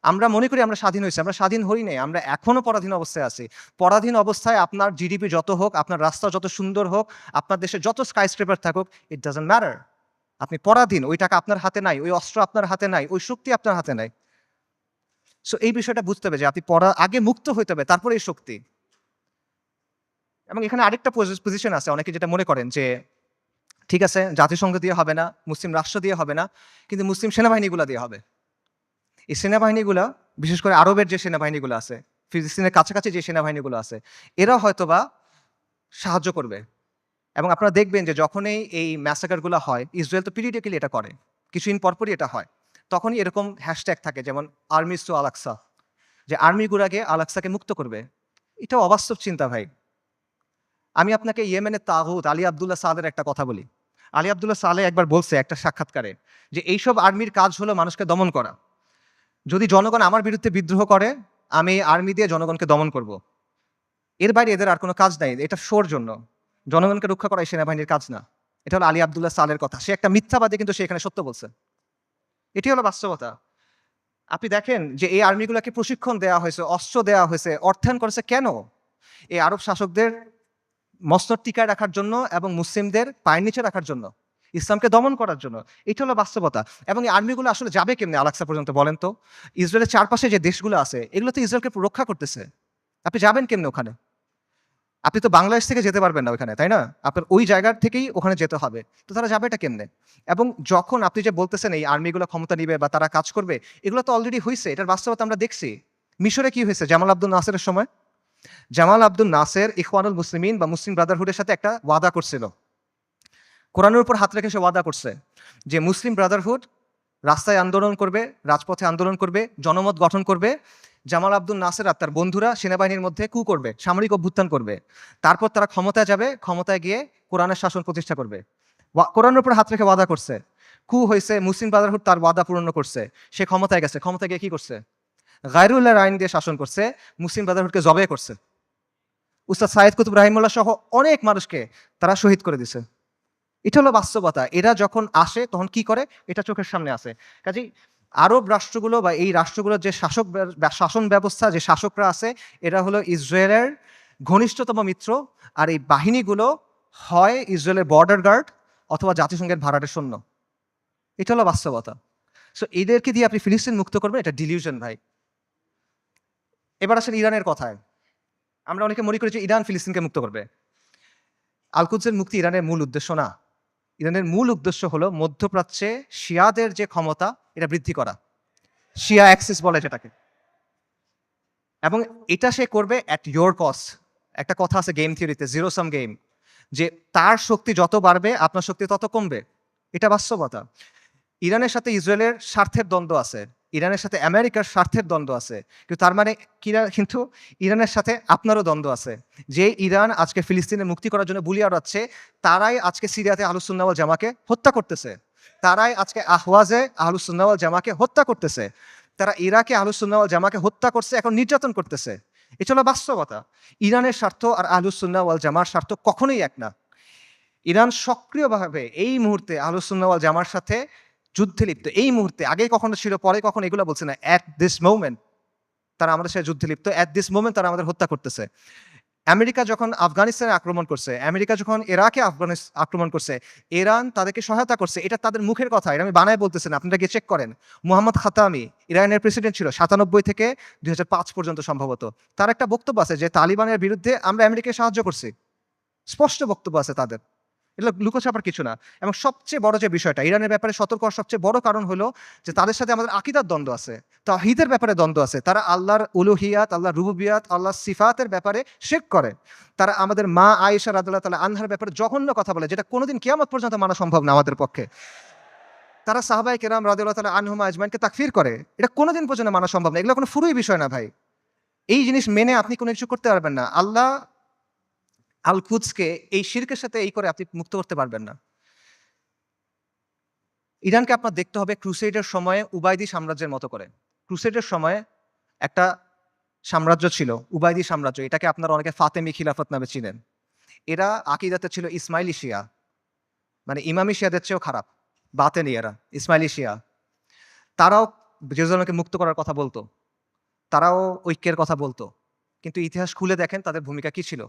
আমরা মনে করি আমরা স্বাধীন হয়েছি, আমরা স্বাধীন হই নাই, আমরা এখনো পরাধীন অবস্থায় আছি। পরাধীন অবস্থায় আপনার জিডিপি যত হোক, আপনার রাস্তা যত সুন্দর হোক, আপনার দেশে যত স্কাইস্ক্রেপার থাকুক, ইট ডাজন্ট ম্যাটার। আপনি পরাধীন, ওই টাকা আপনার হাতে নাই, ওই অস্ত্র আপনার হাতে নাই, ওই শক্তি আপনার হাতে নাই। সো এই বিষয়টা বুঝতে হবে যে আপনি আগে মুক্ত হইতে হবে, তারপরে এই শক্তি। এবং এখানে আরেকটা পজিশন আছে, অনেকে যেটা মনে করেন যে ঠিক আছে, জাতিসংঘ দিয়ে হবে না, মুসলিম রাষ্ট্র দিয়ে হবে না, কিন্তু মুসলিম সেনাবাহিনীগুলো দিয়ে হবে। এই সেনাবাহিনীগুলো, বিশেষ করে আরবের যে সেনাবাহিনীগুলো আছে, ফিলিস্তিনের কাছাকাছি যে সেনাবাহিনীগুলো আছে, এরা হয়তোবা সাহায্য করবে। এবং আপনারা দেখবেন যে যখনই এই ম্যাসাকারগুলো হয়, ইসরায়েল তো পিরিয়ডিক্যালি এটা করে, কিছুদিন পরপরই এটা হয়, তখনই এরকম হ্যাশট্যাগ থাকে, যেমন আর্মিস টু আল আকসা, যে আর্মিগুলাকে আল আকসাকে মুক্ত করবে। এটা অবাস্তব চিন্তা ভাই। আমি আপনাকে ইয়েমেনের তাগুত আলী আবদুল্লাহ সালের একটা কথা বলি। আলী আবদুল্লাহ সালে একবার বলছে একটা সাক্ষাৎকারে যে এইসব আর্মির কাজ হলো মানুষকে দমন করা। যদি জনগণ আমার বিরুদ্ধে বিদ্রোহ করে, আমি আর্মি দিয়ে জনগণকে দমন করব। এর বাইরে এদের আর কোনো কাজ নাই, এটা শোর জন্য। জনগণকে রক্ষা করা এই সেনাবাহিনীর কাজ না। এটা হলো আলী আবদুল্লাহ সালের কথা। সে একটা মিথ্যাবাদী, কিন্তু সে এখানে সত্য বলছে। এটি হলো বাস্তবতা। আপনি দেখেন যে এই আর্মিগুলোকে প্রশিক্ষণ দেওয়া হয়েছে, অস্ত্র দেওয়া হয়েছে, অর্থায়ন করেছে কেন? এই আরব শাসকদের মসনদ টিকায় রাখার জন্য এবং মুসলিমদের পায়ের নিচে রাখার জন্য, ইসলামকে দমন করার জন্য। এটা হলো বাস্তবতা। এবং এই আর্মিগুলো আসলে যাবে কেমনে আল আকসা পর্যন্ত বলেন তো? ইসরায়েলের চারপাশে যে দেশগুলো আছে, এগুলো তো ইসরায়েলকে রক্ষা করতেছে। আপনি যাবেন কেমনে ওখানে? আপনি তো বাংলাদেশ থেকে যেতে পারবেন না ওখানে, তাই না? আপনার ওই জায়গার থেকেই ওখানে যেতে হবে। তো তারা যাবে এটা কেমনে? এবং যখন আপনি যে বলতেছেন এই আর্মিগুলো ক্ষমতা নিবে বা তারা কাজ করবে, এগুলো তো অলরেডি হয়েছে, এটার বাস্তবতা আমরা দেখছি। মিশরে কি হয়েছে জামাল আব্দুল নাসেরের সময়? জামাল আব্দুল নাসের ইখওয়ানুল মুসলিমিন বা মুসলিম ব্রাদারহুডের সাথে একটা ওয়াদা করছিল। কোরআনের উপর হাত রেখে সে ওয়াদা করছে যে মুসলিম ব্রাদারহুড রাস্তায় আন্দোলন করবে, রাজপথে আন্দোলন করবে, জনমত গঠন করবে। জামাল আব্দুল নাসের আর তার বন্ধুরা সেনাবাহিনীর মধ্যে কু করবে, সামরিক অভ্যুত্থান করবে। তারপর তারা ক্ষমতায় যাবে, ক্ষমতায় গিয়ে কোরআনের শাসন প্রতিষ্ঠা করবে। কোরআনের উপর হাত রেখে ওয়াদা করছে, কু হয়েছে, মুসলিম ব্রাদারহুড তার ওয়াদা পূর্ণ করছে, সে ক্ষমতায় গেছে, ক্ষমতায় গিয়ে কি করছে, গায়রুল্লাহর আইন দিয়ে শাসন করছে, মুসলিম ব্রাদারহুডকে জবে করছে। উস্তাদ সাইদ কুতুব রাহিমুল্লাহ সহ অনেক মানুষকে তারা শহীদ করে দিছে। এটা হলো বাস্তবতা। এরা যখন আসে তখন কি করে, এটা চোখের সামনে আসে। কাজেই আরব রাষ্ট্রগুলো বা এই রাষ্ট্রগুলোর যে শাসন ব্যবস্থা, যে শাসকরা আছে, এরা হলো ইসরায়েলের ঘনিষ্ঠতম মিত্র। আর এই বাহিনীগুলো হয় ইসরায়েলের বর্ডার গার্ড অথবা জাতিসংঘের ভাড়াটে সৈন্য। এটা হলো বাস্তবতা। সো এদেরকে দিয়ে আপনি ফিলিস্তিন মুক্ত করবেন, এটা ডিলিউশন ভাই। এবার আসেন ইরানের কথায়। আমরা অনেকে মনে করি যে ইরান ফিলিস্তিনকে মুক্ত করবে। আল-কুদসের মুক্তি ইরানের মূল উদ্দেশ্য না। ইরানের মূল উদ্দেশ্য হলো মধ্যপ্রাচ্যে শিয়াদের যে ক্ষমতা, এটা বৃদ্ধি করা, শিয়া অ্যাক্সিস বলে যেটাকে। এবং এটা সে করবে অ্যাট ইয়োর কস্ট। একটা কথা আছে গেম থিওরিতে, জিরো সাম গেম, যে তার শক্তি যত বাড়বে আপনার শক্তি তত কমবে। এটা বাস্তবতা। ইরানের সাথে ইসরায়েলের স্বার্থের দ্বন্দ্ব আছে, ইরানের সাথে আমেরিকার স্বার্থের দ্বন্দ্ব আছে, কিন্তু তার মানে কিন্তু ইরানের সাথে আপনারও দ্বন্দ্ব আছে। যে ইরান আজকে ফিলিস্তিনের মুক্তি করার জন্য বুলি আওড়াচ্ছে, তারাই আজকে সিরিয়াতে আহলুস সুন্নাহ ওয়াল জামাকে হত্যা করতেছে, তারাই আজকে আহওয়াজে আহলুস সুন্নাহ ওয়াল জামাকে হত্যা করতেছে, তারা ইরাকে আহলুস সুন্নাহ ওয়াল জামাকে হত্যা করছে, এখন নির্যাতন করতেছে। এটা হলো বাস্তবতা। ইরানের স্বার্থ আর আহলুস সুন্নাহ ওয়াল জামার স্বার্থ কখনোই এক না। ইরান সক্রিয়ভাবে এই মুহূর্তে আহলুস সুন্নাহ ওয়াল জামার সাথে যুদ্ধে লিপ্ত। এই মুহূর্তে, আগে কখনো ছিল, পরে কখনো এগুলো বলছে না, অ্যাট দিস মোমেন্ট তারা আমাদের সাথে যুদ্ধে লিপ্ত, অ্যাট দিস মোমেন্ট তারা আমাদের হত্যা করতেছে। আমেরিকা যখন আফগানিস্তানে আক্রমণ করছে, আমেরিকা যখন ইরাকে আক্রমণ করছে, ইরান তাদেরকে সহায়তা করছে। এটা তাদের মুখের কথা, এটা আমি বানায় বলতেছি না, আপনারা গিয়ে চেক করেন। মোহাম্মদ খাতামি ইরানের প্রেসিডেন্ট ছিল 97 থেকে 2005 পর্যন্ত সম্ভবত। তার একটা বক্তব্য আছে যে তালিবানের বিরুদ্ধে আমরা আমেরিকাকে সাহায্য করছি, স্পষ্ট বক্তব্য আছে তাদের। এগুলো লুকোছাপার কিছু না। এবং সবচেয়ে বড় যে বিষয়টা, ইরানের ব্যাপারে সতর্ক হওয়ার সবচেয়ে বড় কারণ হলো যে তাদের সাথে আমাদের আকীদার দ্বন্দ্ব আছে, তাওহীদের ব্যাপারে দ্বন্দ্ব আছে। তারা আল্লাহর উলুহিয়াত, আল্লাহর রুবুবিয়াত, আল্লাহর সিফাতের ব্যাপারে শিরক করে। তারা আমাদের মা আয়েশা রাদিয়াল্লাহু তাআলা আনহার ব্যাপারে জঘন্য কথা বলে, যেটা কোনোদিন কিয়ামত পর্যন্ত মানা সম্ভব না আমাদের পক্ষে। তারা সাহাবায়ে কেরাম রাদিয়াল্লাহু তাআলা আনহুম আজমাইনকে তাকফির করে, এটা কোনোদিন পর্যন্ত মানা সম্ভব না। এগুলো কোনো ফুরুই বিষয় না ভাই। এই জিনিস মেনে আপনি কোনো কিছু করতে পারবেন না। আল্লাহ আল কুদসকে এই শিরকের সাথে এই করে আপনি মুক্ত করতে পারবেন না। ইরানকে আপনার দেখতে হবে ক্রুসেডের সময়ে উবাইদি সাম্রাজ্যের মতো করে। ক্রুসেডের সময়ে একটা সাম্রাজ্য ছিল, উবাইদি সাম্রাজ্য। এটাকে আপনারা অনেকে ফাতেমি খিলাফত নামে চিনেন। এরা আকীদাতে ছিল ইসমাইলি শিয়া, মানে ইমামি শিয়াদের চেয়েও খারাপ, বাতেনি এরা, ইসমাইলি শিয়া। তারাও জেরুজালেমকে মুক্ত করার কথা বলতো, তারাও ঐক্যের কথা বলতো, কিন্তু ইতিহাস খুলে দেখেন তাদের ভূমিকা কি ছিল।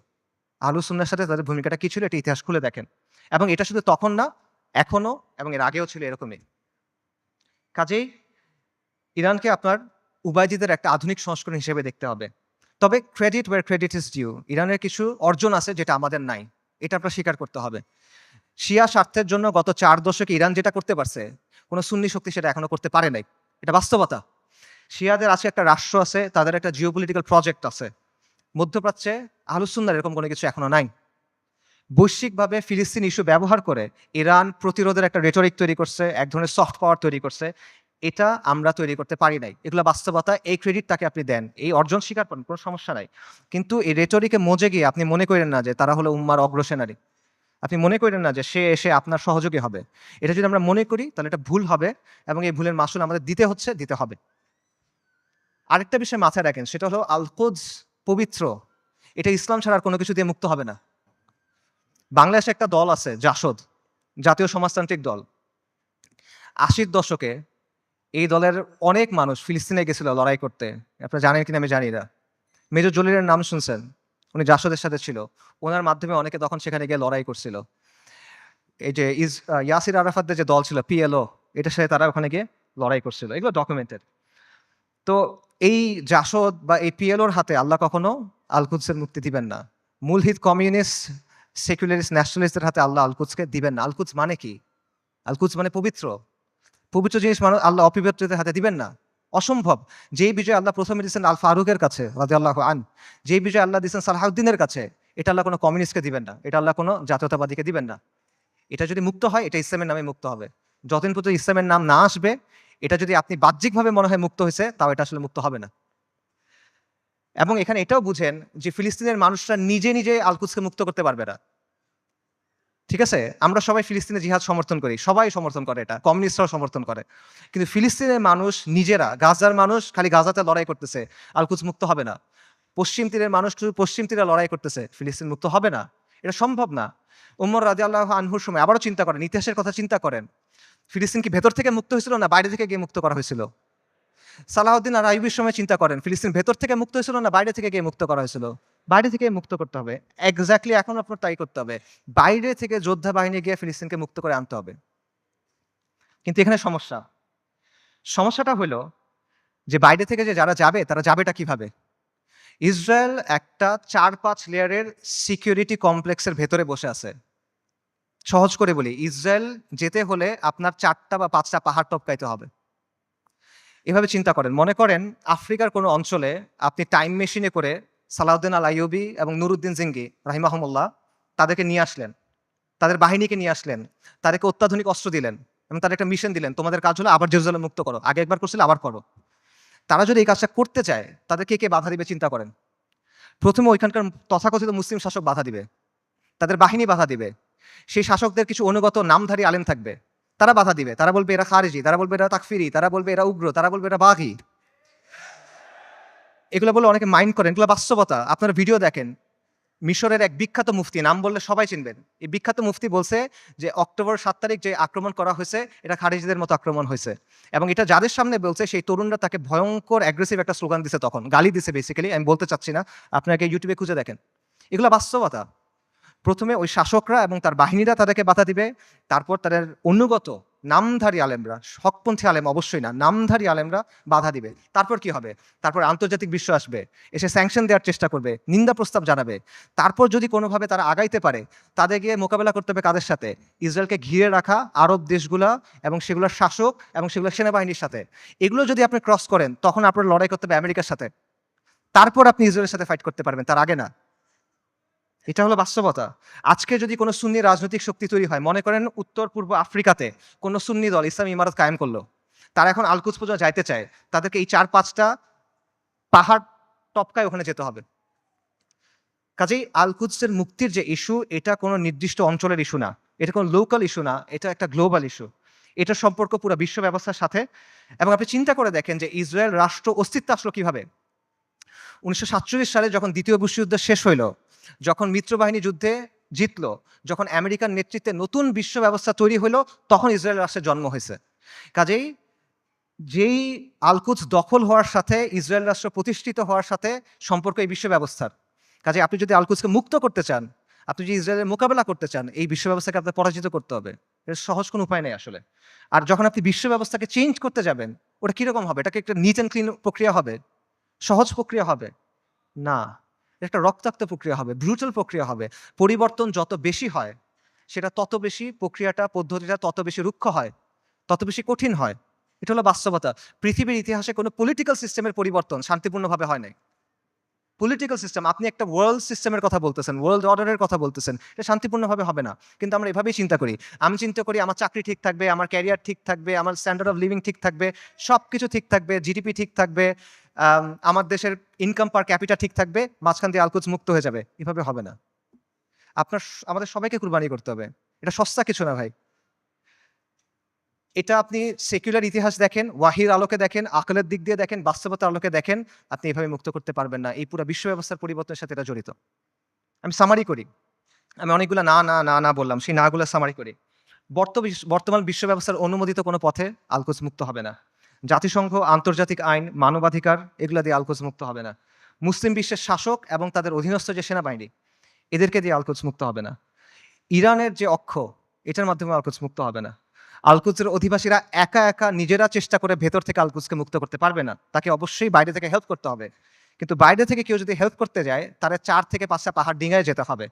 আহলুস সুন্নাহর সাথে তাদের ভূমিকাটা কি ছিল, এটা ইতিহাস খুলে দেখেন। এবং এটা শুধু তখন না, এখনো এবং এর আগেও ছিল এরকমই। কাজেই ইরানকে আপনার উবাইদিদের একটা আধুনিক সংস্করণ হিসেবে দেখতে হবে। তবে credit where credit is due, ইরানের কিছু অর্জন আছে যেটা আমাদের নাই, এটা আপনার স্বীকার করতে হবে। শিয়া স্বার্থের জন্য গত 4 দশকে ইরান যেটা করতে পারছে, কোনো সুন্নি শক্তি সেটা এখনো করতে পারে নাই, এটা বাস্তবতা। শিয়াদের আছে একটা রাষ্ট্র আছে, তাদের একটা জিওপলিটিক্যাল প্রজেক্ট আছে। মধ্যপ্রাচ্যে আহলুস সুন্নাহর এরকম কোনো কিছু এখনো নাই। বৈশ্বিকভাবে ফিলিস্তিন ইস্যু ব্যবহার করে ইরান প্রতিরোধের একটা রেটরিক তৈরি করছে, এক ধরনের সফট পাওয়ার তৈরি করছে। এটা আমরা তৈরি করতে পারি নাই, এগুলো বাস্তবতা। এই ক্রেডিট তাকে আপনি দেন, এই অর্জন স্বীকার করেন, কোনো সমস্যা নাই। কিন্তু এই রেটরিকে মজে গিয়ে আপনি মনে করেন না যে তারা হলো উম্মার অগ্রসেনারী, আপনি মনে করেন না যে সে এসে আপনার সহযোগী হবে। এটা যদি আমরা মনে করি তাহলে এটা ভুল হবে, এবং এই ভুলের মাসুল আমাদের দিতে হবে। আরেকটা বিষয় মাথায় রাখেন, সেটা হলো আল কুদস পবিত্র, এটা ইসলাম ছাড়া আর কোনো কিছু দিয়ে মুক্ত হবে না। বাংলাদেশে একটা দল আছে জাসদ, জাতীয় সমাজতান্ত্রিক দল। 80-র দশকে এই দলের অনেক মানুষ ফিলিস্তিনে গেছিল লড়াই করতে। আপনারা জানেন কিনা আমি জানি না। মেজর জলিলের নাম শুনছেন, উনি জাসদের সাথে ছিল। ওনার মাধ্যমে অনেকে তখন সেখানে গিয়ে লড়াই করছিল। এই যে ইয়াসির আরাফাতদের যে দল ছিল পিএলও, এটার সাথে তারা ওখানে গিয়ে লড়াই করছিল, এগুলো ডকুমেন্টেড। তো এই জাসদ বা এই পিএলওর হাতে আল্লাহ কখনো আল কুদসের মুক্তি দিবেন না। মূলহিত কমিউনিস্ট সেকুলারিস্ট ন্যাশনালিস্টদের হাতে আল্লাহ আল কুদসকে দিবেন না। আল কুদস মানে কি? আল কুদস মানে পবিত্র, পবিত্র জিনিস মানুষ আল্লাহ অপবিত্রদের হাতে দিবেন না, অসম্ভব। যেই বিজয় আল্লাহ প্রথমে দিচ্ছেন আল ফারুকের কাছে রাদিয়াল্লাহু আন, যেই বিজয় আল্লাহ দিচ্ছেন সালাহউদ্দিনের কাছে, এটা আল্লাহ কোনো কমিউনিস্টকে দিবেন না, এটা আল্লাহ কোনো জাতীয়তাবাদীকে দিবেন না। এটা যদি মুক্ত হয়, এটা ইসলামের নামে মুক্ত হবে। যতদিন পর্যন্ত ইসলামের নাম না আসবে, এটা যদি আপনি বাহ্যিকভাবে মনে হয় মুক্ত হয়েছে, তাও এটা আসলে মুক্ত হবে না। এবং এখানে এটাও বুঝেন যে ফিলিস্তিনের মানুষরা নিজে নিজে আল-কুদসকে মুক্ত করতে পারবে না। ঠিক আছে? আমরা সবাই ফিলিস্তিনের জিহাদ সমর্থন করি। সবাই সমর্থন করে এটা। কমিউনিস্টরাও সমর্থন করে। কিন্তু ফিলিস্তিনের মানুষ নিজেরা, গাজার মানুষ খালি গাজাতে লড়াই করতেছে। আল-কুদস মুক্ত হবে না। পশ্চিম তীরের মানুষ শুধু পশ্চিম তীরে লড়াই করতেছে। ফিলিস্তিন মুক্ত হবে না। এটা সম্ভব না। উমর রাদিয়াল্লাহু আনহুর সময় আবারও চিন্তা করেন, ইতিহাসের কথা চিন্তা করেন। ফিলিস্তিন কি ভেতর থেকে মুক্ত হয়েছিল না বাইরে থেকে গিয়ে মুক্ত করা হয়েছিল? সালাহউদ্দিন আর আইয়ুবের সময় চিন্তা করেন, ফিলিস্তিন ভেতর থেকে মুক্ত হয়েছিল না বাইরে থেকে গিয়ে মুক্ত করা হয়েছিল? বাইরে থেকে মুক্ত করতে হবে। এক্স্যাক্টলি এখন আপনার তাই করতে হবে। বাইরে থেকে যোদ্ধা বাহিনী গিয়ে ফিলিস্তিনকে মুক্ত করে আনতে হবে। কিন্তু এখানে সমস্যা। সমস্যাটা হলো যে বাইরে থেকে যে যারা যাবে তারা যাবেটা কিভাবে? ইসরায়েল একটা ৪-৫ লেয়ারের সিকিউরিটি কমপ্লেক্সের ভেতরে বসে আছে। সহজ করে বলি, ইসরায়েল যেতে হলে আপনার ৪টা বা ৫টা পাহাড় টপকাইতে হবে। এভাবে চিন্তা করেন, মনে করেন আফ্রিকার কোনো অঞ্চলে আপনি টাইম মেশিনে করে সালাউদ্দিন আল আইয়ুবী এবং নুরুদ্দিন জিঙ্গি রাহিমাহুমুল্লাহ তাদেরকে নিয়ে আসলেন, তাদের বাহিনীকে নিয়ে আসলেন, তাদেরকে অত্যাধুনিক অস্ত্র দিলেন এবং তাদের একটা মিশন দিলেন, তোমাদের কাজ হলো আবার জেরুজালেম মুক্ত করো, আগে একবার করছিলে আবার করো। তারা যদি এই কাজটা করতে চায় তাদেরকে কে বাধা দিবে চিন্তা করেন। প্রথমে ওইখানকার তথাকথিত মুসলিম শাসক বাধা দিবে, তাদের বাহিনী বাধা দিবে, সেই শাসকদের কিছু অনুগত নামধারী আলেম থাকবে, তারা বাধা দিবে, তারা বলবে এরা খারিজি, তারা বলবে এরা তাকফিরি, তারা বলবে এরা উগ্র, তারা বলবে এরা বাঘি। এগুলো বলে অনেকে মাইন্ড করেন, এগুলো বাস্তবতা। আপনারা ভিডিও দেখেন, মিশরের এক বিখ্যাত মুফতি, নাম বললে সবাই চিনবেন, এই বিখ্যাত মুফতি বলছে যে অক্টোবর ৭ তারিখ যে আক্রমণ করা হয়েছে এটা খারিজিদের মতো আক্রমণ হয়েছে, এবং এটা যাদের সামনে বলছে সেই তরুণরা তাকে ভয়ঙ্কর অ্যাগ্রেসিভ একটা স্লোগান দিছে, তখন গালি দিছে বেসিক্যালি, আমি বলতে চাচ্ছি না, আপনাকে ইউটিউবে খুঁজে দেখেন। এগুলো বাস্তবতা। প্রথমে ওই শাসকরা এবং তার বাহিনীরা তাদেরকে বাধা দিবে, তারপর তাদের অনুগত নামধারী আলেমরা, হকপন্থী আলেম অবশ্যই না, নামধারী আলেমরা বাধা দিবে। তারপর কি হবে? তারপর আন্তর্জাতিক বিশ্ব আসবে, এসে স্যাংশন দেওয়ার চেষ্টা করবে, নিন্দা প্রস্তাব জানাবে। তারপর যদি কোনোভাবে তারা আগাইতে পারে, তাদের গিয়ে মোকাবেলা করতে হবে কাদের সাথে? ইসরায়েলকে ঘিরে রাখা আরব দেশগুলা এবং সেগুলোর শাসক এবং সেগুলোর সেনাবাহিনীর সাথে। এগুলো যদি আপনি ক্রস করেন, তখন আপনার লড়াই করতে হবে আমেরিকার সাথে। তারপর আপনি ইসরায়েলের সাথে ফাইট করতে পারবেন, তার আগে না। এটা হলো বাস্তবতা। আজকে যদি কোনো সুন্নি রাজনৈতিক শক্তি তৈরি হয়, মনে করেন উত্তর পূর্ব আফ্রিকাতে কোনো সুন্নি দল ইসলামী ইমারত কায়েম করলো, তারা এখন আল-কুদস পর্যন্ত যাইতে চায়, তাদেরকে এই ৪-৫টা পাহাড় টপকায় ওখানে যেতে হবে। কাজেই আল-কুদসের মুক্তির যে ইস্যু, এটা কোনো নির্দিষ্ট অঞ্চলের ইস্যু না, এটা কোনো লোকাল ইস্যু না, এটা একটা গ্লোবাল ইস্যু। এটার সম্পর্ক পুরো বিশ্ব ব্যবস্থার সাথে। এবং আপনি চিন্তা করে দেখেন যে ইসরায়েল রাষ্ট্র অস্তিত্ব আসলো কিভাবে? ১৯৪৭ সালে যখন দ্বিতীয় বিশ্বযুদ্ধ শেষ হইল, যখন মিত্রবাহিনী যুদ্ধে জিতলো, যখন আমেরিকার নেতৃত্বে নতুন বিশ্ব ব্যবস্থা তৈরি হইল, তখন ইসরায়েল রাষ্ট্রের জন্ম হয়েছে। কাজেই যেই আল-কুদস দখল হওয়ার সাথে ইসরায়েল রাষ্ট্র প্রতিষ্ঠিত হওয়ার সাথে সম্পর্ক এই বিশ্ব ব্যবস্থার। কাজে আপনি যদি আল-কুদসকে মুক্ত করতে চান, আপনি যদি ইসরায়েলের মোকাবেলা করতে চান, এই বিশ্ব ব্যবস্থাকে আপনার পরাজিত করতে হবে। এর সহজ কোনো উপায় নেই আসলে। আর যখন আপনি বিশ্ব ব্যবস্থাকে চেঞ্জ করতে যাবেন, ওটা কিরকম হবে? এটাকে একটা নিট অ্যান্ড ক্লিন প্রক্রিয়া হবে? সহজ প্রক্রিয়া হবে? না, একটা রক্তাক্ত প্রক্রিয়া হবে, ব্রুটাল প্রক্রিয়া হবে। পরিবর্তন যত বেশি হয়, সেটা তত বেশি প্রক্রিয়াটা, পদ্ধতিটা তত বেশি রুক্ষ হয়, তত বেশি কঠিন হয়। এটা হলো বাস্তবতা। পৃথিবীর ইতিহাসে কোনো পলিটিক্যাল সিস্টেমের পরিবর্তন শান্তিপূর্ণভাবে হয় নাই। পলিটিক্যাল সিস্টেম, আপনি একটা ওয়ার্ল্ড সিস্টেমের কথা বলতেছেন, ওয়ার্ল্ড অর্ডারের কথা বলতেছেন, এটা শান্তিপূর্ণভাবে হবে না। কিন্তু আমরা এভাবেই চিন্তা করি। আমি চিন্তা করি আমার চাকরি ঠিক থাকবে, আমার ক্যারিয়ার ঠিক থাকবে, আমার স্ট্যান্ডার্ড অফ লিভিং ঠিক থাকবে, সব কিছু ঠিক থাকবে, জিডিপি ঠিক থাকবে, আমার দেশের ইনকাম পার ক্যাপিটা ঠিক থাকবে, মাঝখান দিয়ে আল-কুদস মুক্ত হয়ে যাবে। এভাবে হবে না। আপনার আমাদের সবাইকে কুরবানি করতে হবে। এটা সস্তা কিছু না ভাই। এটা আপনি সেকুলার ইতিহাস দেখেন, ওয়াহির আলোকে দেখেন, আকলের দিক দিয়ে দেখেন, বাস্তবতার আলোকে দেখেন, আপনি এভাবে মুক্ত করতে পারবেন না। এই পুরা বিশ্ব ব্যবস্থার পরিবর্তনের সাথে এটা জড়িত। আমি সামারি করি। আমি অনেকগুলা না, না, না, না বললাম। সেই না গুলা সামারি করি। বর্তমান বিশ্ব ব্যবস্থার অনুমোদিত কোনো পথে আল-কুদস মুক্ত হবে না। জাতিসংঘ, আন্তর্জাতিক আইন, মানবাধিকার এগুলা দিয়ে আল-কুদস মুক্ত হবে না। মুসলিম বিশ্বের শাসক এবং তাদের অধীনস্থ যে সেনাবাহিনী, এদেরকে দিয়ে আল-কুদস মুক্ত হবে না। ইরানের যে অক্ষ, এটার মাধ্যমে আল-কুদস মুক্ত হবে না। আল-কুদসের অধিবাসীরা একা একা নিজেরা চেষ্টা করে ভেতর থেকে আল-কুদসকে মুক্ত করতে পারবে না। তাকে অবশ্যই বাইরে থেকে হেল্প করতে হবে। কিন্তু বাইরে থেকে কেউ যদি হেল্প করতে যায়, তারা ৪ থেকে ৫টা পাহাড় ডিঙায় যেতে হবে।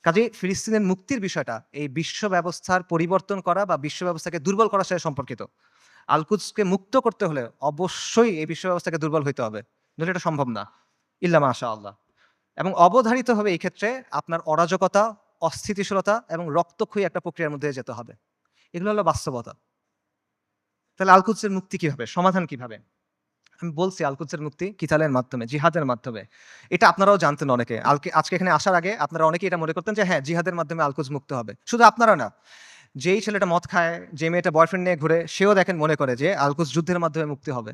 কাজেই ফিলিস্তিনের মুক্তির বিষয়টা এই বিশ্ব ব্যবস্থার পরিবর্তন করা বা বিশ্ব ব্যবস্থাকে দুর্বল করার সাথে সম্পর্কিত। আল-কুদসকে মুক্ত করতে হলে অবশ্যই এই বিশ্ব ব্যবস্থাকে দুর্বল হইতে হবে। নইলে এটা সম্ভব না। ইল্লা মাশাআল্লাহ। এবং অবধারিতভাবে এই ক্ষেত্রে আপনার অরাজকতা, অস্থিতিশীলতা এবং রক্তক্ষয়ী একটা প্রক্রিয়ার মধ্যে যেতে হবে। এগুলো হলো বাস্তবতা। তাহলে আল কুদসের মুক্তি কিভাবে, সমাধান কিভাবে? আমি বলছি আল কুদসের মুক্তি কিতালের মাধ্যমে, জিহাদের মাধ্যমে। এটা আপনারাও জানতেন অনেকে। আজকে এখানে আসার আগে আপনারা অনেকেই এটা মনে করতেন যে হ্যাঁ, জিহাদের মাধ্যমে আল কুদস মুক্ত হবে। শুধু আপনারা না, যেই ছেলেটা মদ খায়, যে মেয়েটা বয়ফ্রেন্ড নিয়ে ঘুরে, সেও দেখেন মনে করে যে আল কুদস যুদ্ধের মাধ্যমে মুক্তি হবে।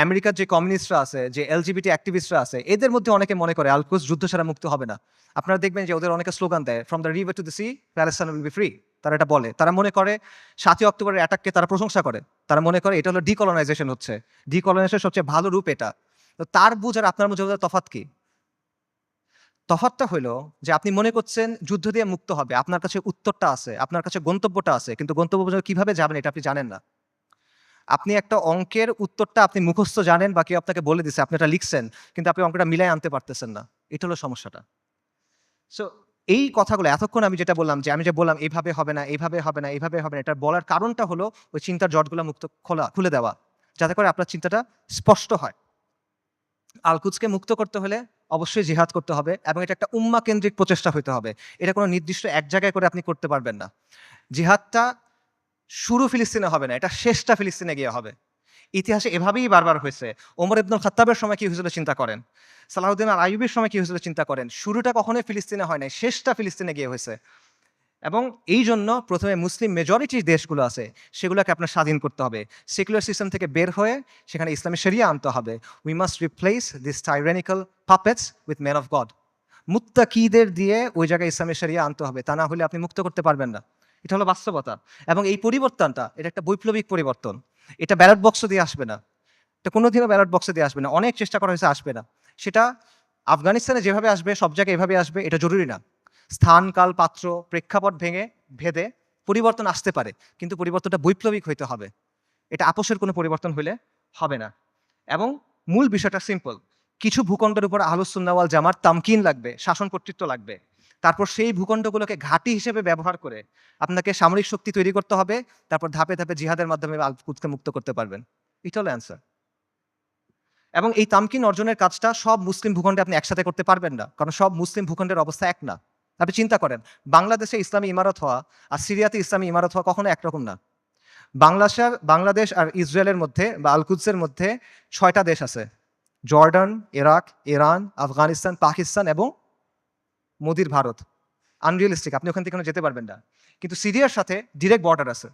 আমেরিকার যে কমিউনিস্টরা আছে, যে এলজিবিটি অ্যাক্টিভিস্টরা আছে, এদের মধ্যে অনেকে মনে করে আল কুদস যুদ্ধ ছাড়া মুক্ত হবে না। আপনারা দেখবেন যে ওদের অনেকে স্লোগান দেয়, from the river to the sea Palestine will be free. তারা এটা বলে। তারা মনে করে ৭ই অক্টোবরের অ্যাটাককে তারা প্রশংসা করে। তারা মনে করে এটা হলো ডিকলোনাইজেশন হচ্ছে। ডিকলোনাইজেশনের সবচেয়ে ভালো রূপ এটা। তো তার বুঝ আর আপনার বুঝে তফাৎ কি? তফাৎটা হইলো যে আপনি মনে করছেন যুদ্ধ দিয়ে মুক্ত হবে। আপনার কাছে উত্তরটা আছে, আপনার কাছে গন্তব্যটা আছে। কিন্তু গন্তব্য পর্যন্ত কিভাবে যাবেন এটা আপনি জানেন না। আপনি একটা অঙ্কের উত্তরটা আপনি মুখস্থ জানেন বা কেউ আপনাকে বলে দিছে, আপনি এটা লিখছেন, কিন্তু আপনি অঙ্কটা মিলায় আনতে পারতেছেন না। এটা হলো সমস্যাটা। সো এই কথাগুলো এতক্ষণ আমি যেটা বললাম, যে আমি যে বললাম এভাবে হবে না, এভাবে হবে না, এভাবে হবে না, এটার বলার কারণটা হলো ওই চিন্তার জটগুলো খুলে দেওয়া। যাতে করে আপনার চিন্তাটা স্পষ্ট হয়। আল কুদসকে মুক্ত করতে হলে অবশ্যই জিহাদ করতে হবে এবং এটা একটা উম্মা কেন্দ্রিক প্রচেষ্টা হইতে হবে। এটা কোনো নির্দিষ্ট এক জায়গায় করে আপনি করতে পারবেন না। জিহাদটা শুরু ফিলিস্তিনে হবে না, এটা শেষটা ফিলিস্তিনে গিয়ে হবে। ইতিহাসে এভাবেই বারবার হয়েছে। ওমর ইবনুল খাত্তাবের সময় কি হয়েছিল চিন্তা করেন। সালাহউদ্দিন আল আইয়ুবের সময় কি হয়েছিল চিন্তা করেন। শুরুটা কখনোই ফিলিস্তিনে হয় নাই, শেষটা ফিলিস্তিনে গিয়ে হয়েছে। এবং এই জন্য প্রথমে মুসলিম মেজরিটি দেশগুলো আছে সেগুলোকে আপনার স্বাধীন করতে হবে। সেকুলার সিস্টেম থেকে বের হয়ে সেখানে ইসলামী শরিয়া আনতে হবে। We must replace this tyrannical puppets with men of God. মুত্তাকিদের দিয়ে ওই জায়গায় ইসলামী শরিয়া আনতে হবে, তা না হলে আপনি মুক্ত করতে পারবেন না। এটা হলো বাস্তবতা। এবং এই পরিবর্তনটা এটা একটা বৈপ্লবিক পরিবর্তন। এটা ব্যালট বক্স দিয়ে আসবে না, এটা কোনোদিনও ব্যালট বক্সে দিয়ে আসবে না। অনেক চেষ্টা করা হয়েছে, আসবে না। সেটা আফগানিস্তানে যেভাবে আসবে, সব জায়গায় এভাবে আসবে, এটা জরুরি না। স্থান, কাল, পাত্র, প্রেক্ষাপট ভেদে পরিবর্তন আসতে পারে, কিন্তু পরিবর্তনটা বৈপ্লবিক হইতে হবে। এটা আপোষের কোনো পরিবর্তন হইলে হবে না। এবং মূল বিষয়টা সিম্পল। কিছু ভূখণ্ডের উপর আহলুস সুন্নাহ ওয়াল জামাত তামকিন লাগবে, শাসন কর্তৃত্ব লাগবে। তারপর সেই ভূখণ্ডগুলোকে ঘাঁটি হিসেবে ব্যবহার করে আপনাকে সামরিক শক্তি তৈরি করতে হবে। তারপর ধাপে ধাপে জিহাদের মাধ্যমে আল কুদসকে মুক্ত করতে পারবেন। এটা হলো অ্যান্সার। এবং এই তামকিন অর্জনের কাজটা সব মুসলিম ভূখণ্ডে আপনি একসাথে করতে পারবেন না, কারণ সব মুসলিম ভূখণ্ডের অবস্থা এক না। আপনি চিন্তা করেন, বাংলাদেশে ইসলামী ইমারত হওয়া আর সিরিয়াতে ইসলামী ইমারত হওয়া কখনো একরকম না। বাংলাদেশ আর ইসরায়েলের মধ্যে বা আল কুদসের মধ্যে 6টা দেশ আছে: Jordan, Iraq, Iran, Afghanistan, Pakistan এবং মোদির ভারত। আনরিয়েলিস্টিক, আপনি ওখান থেকে কোনো যেতে পারবেন না। কিন্তু সিরিয়ার সাথে ডিরেক্ট বর্ডার আছে।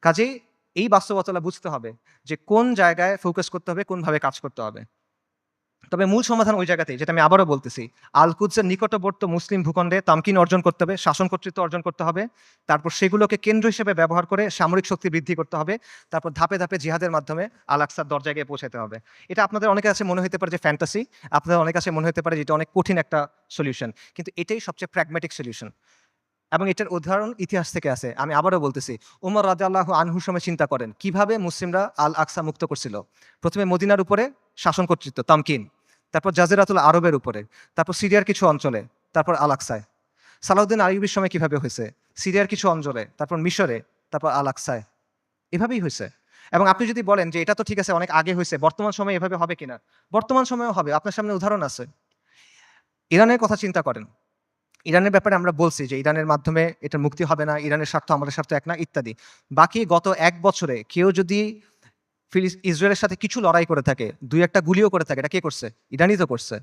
কাজেই এই বাস্তবতা বুঝতে হবে যে কোন জায়গায় ফোকাস করতে হবে, কোনভাবে কাজ করতে হবে। তবে মূল সমাধান ওই জায়গাতেই, যেটা আমি আবারও বলতেছি, আল কুদসের নিকটবর্তী মুসলিম ভূখণ্ডে তামকিন অর্জন করতে হবে, শাসন কর্তৃত্ব অর্জন করতে হবে। তারপর সেগুলোকে কেন্দ্র হিসেবে ব্যবহার করে সামরিক শক্তি বৃদ্ধি করতে হবে। তারপর ধাপে ধাপে জিহাদের মাধ্যমে আল আকসার দরজায় গিয়ে পৌঁছাতে হবে। এটা আপনাদের অনেকের কাছে মনে হতে পারে যে ফ্যান্টাসি, আপনাদের অনেকের কাছে মনে হতে পারে যে এটা অনেক কঠিন একটা সলিউশন, কিন্তু এটাই সবচেয়ে প্র্যাগম্যাটিক সলিউশন। এবং এটার উদাহরণ ইতিহাস থেকে আছে। আমি আবারও বলতেছি, ওমর রাদিয়াল্লাহু আনহুর সময় চিন্তা করেন কিভাবে মুসলিমরা আল আকসা মুক্ত করছিল। প্রথমে মদিনার উপরে শাসন কর্তৃত্ব, তামকিন, তারপর জাজিরাতুল আরবের উপরে, তারপর সিরিয়ার কিছু অঞ্চলে, তারপর আল আকসায়। সালাউদ্দিন আইয়ুবীর সময় কিভাবে হয়েছে, সিরিয়ার কিছু অঞ্চলে, তারপর মিশরে, তারপর আল আকসায়। এভাবেই হয়েছে। এবং আপনি যদি বলেন যে এটা তো ঠিক আছে, অনেক আগে হয়েছে, বর্তমান সময়ে এভাবে হবে কিনা, বর্তমান সময়েও হবে। আপনার সামনে উদাহরণ আছে। ইরানের কথা চিন্তা করেন। ইরানের ব্যাপারে আমরা বলছি যে ইরানের মাধ্যমে এটা মুক্তি হবে না, ইরানের স্বার্থ আমাদের স্বার্থ এক না, ইত্যাদি। বাকি গত 1 বছরে কেউ যদি ইসরায়েলের সাথে কিছু লড়াই করে থাকে, 2-1টা গুলিও করে থাকে, এটা কে করছে? ইরানই তো করছে।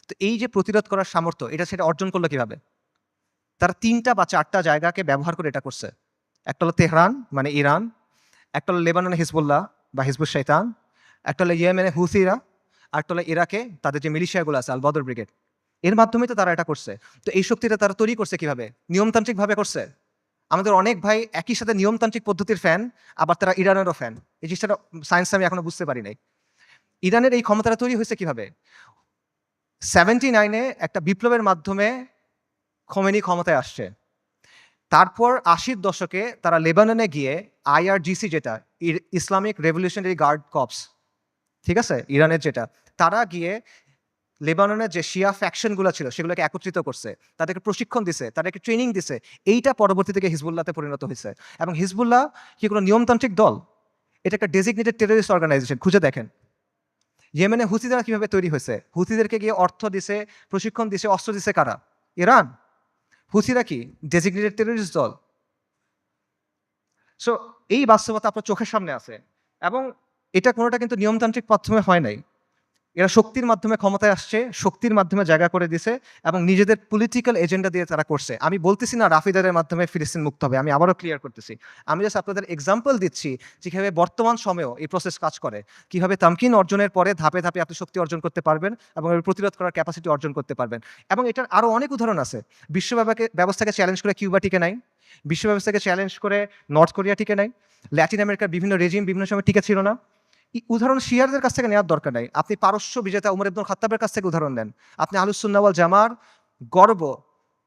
তো এই যে প্রতিরোধ করার সামর্থ্য, এটা সেটা অর্জন করলো কিভাবে? তারা 3টা বা 4টা জায়গাকে ব্যবহার করে এটা করছে। একটা হলো তেহরান মানে ইরান, একটা হলো লেবাননে হিজবুল্লাহ বা হিজবুল শয়তান, একটা হলো ইয়েমেনে হুথিরা, আর একটা হলো ইরাকে তাদের যে মিলিশিয়াগুলো আছে আল বদর ব্রিগেড। এর মাধ্যমে তো তারা এটা করছে। তো এই শক্তিটা তারা তৈরি করছে কিভাবে? নিয়মতান্ত্রিকভাবে করছে। আমাদের অনেক ভাই একই সাথে নিয়মতান্ত্রিক পদ্ধতির ফ্যান, আবার তারা ইরানেরও ফ্যান। এই জিনিসটা সায়েন্স আমি এখনো বুঝতে পারি নাই। ইরানের এই ক্ষমতাটা তৈরি হয়েছে কিভাবে? 79-এ একটা বিপ্লবের মাধ্যমে খোমেনি ক্ষমতায় আসছে। তারপর 80-র দশকে তারা লেবাননে গিয়ে আইআরজিসি, যেটা ইসলামিক রেভলিউশনারি গার্ড কর্পস, ঠিক আছে, ইরানের যেটা, তারা গিয়ে লেবাননের যে শিয়া ফ্যাকশনগুলো ছিল সেগুলোকে একত্রিত করছে, তাদেরকে প্রশিক্ষণ দিছে, তাদেরকে ট্রেনিং দিছে। এইটা পরবর্তী থেকে হিজবুল্লাহতে পরিণত হয়েছে। এবং হিজবুল্লাহ কি কোনো নিয়মতান্ত্রিক দল? এটা একটা ডেজিগনেটেড টেররিস্ট অর্গানাইজেশন। খুঁজে দেখেন ইয়েমেনে হুথিরা কিভাবে তৈরি হয়েছে। হুথিদেরকে গিয়ে অর্থ দিছে, প্রশিক্ষণ দিছে, অস্ত্র দিছে কারা? ইরান। হুথিরা কি ডেজিগনেটেড টেররিস্ট দল? সো এই বাস্তবতা আপনার চোখের সামনে আছে, এবং এটা কোনোটা কিন্তু নিয়মতান্ত্রিক মাধ্যমে হয় নাই। এরা শক্তির মাধ্যমে ক্ষমতায় আসছে, শক্তির মাধ্যমে জায়গা করে দিছে, এবং নিজেদের পলিটিক্যাল এজেন্ডা দিয়ে তারা করছে। আমি বলতেছি না রাফিদারের মাধ্যমে ফিলিস্তিন মুক্ত হবে, আমি আবারও ক্লিয়ার করতেছি। আমি জাস্ট আপনাদের এক্সাম্পল দিচ্ছি যে কীভাবে বর্তমান সময়েও এই প্রসেস কাজ করে, কীভাবে তামকিন অর্জনের পরে ধাপে ধাপে আপনি শক্তি অর্জন করতে পারবেন এবং এর প্রতিরোধ করার ক্যাপাসিটি অর্জন করতে পারবেন। এবং এটার আরও অনেক উদাহরণ আছে। বিশ্ব ব্যবস্থাকে চ্যালেঞ্জ করে কিউবা টিকে নাই, বিশ্ব ব্যবস্থাকে চ্যালেঞ্জ করে নর্থ কোরিয়া টিকে নাই, ল্যাটিন আমেরিকার বিভিন্ন রেজিম বিভিন্ন সময় টিকে ছিল না। উদাহরণ শিয়ারদের কাছ থেকে নেওয়ার দরকার নাই, আপনি পারস্য বিজেতা উমর ইবনুল খাত্তাবের কাছ থেকে উদাহরণ নেন, আপনি আহলুস সুন্নাহ ওয়াল জামার গর্ব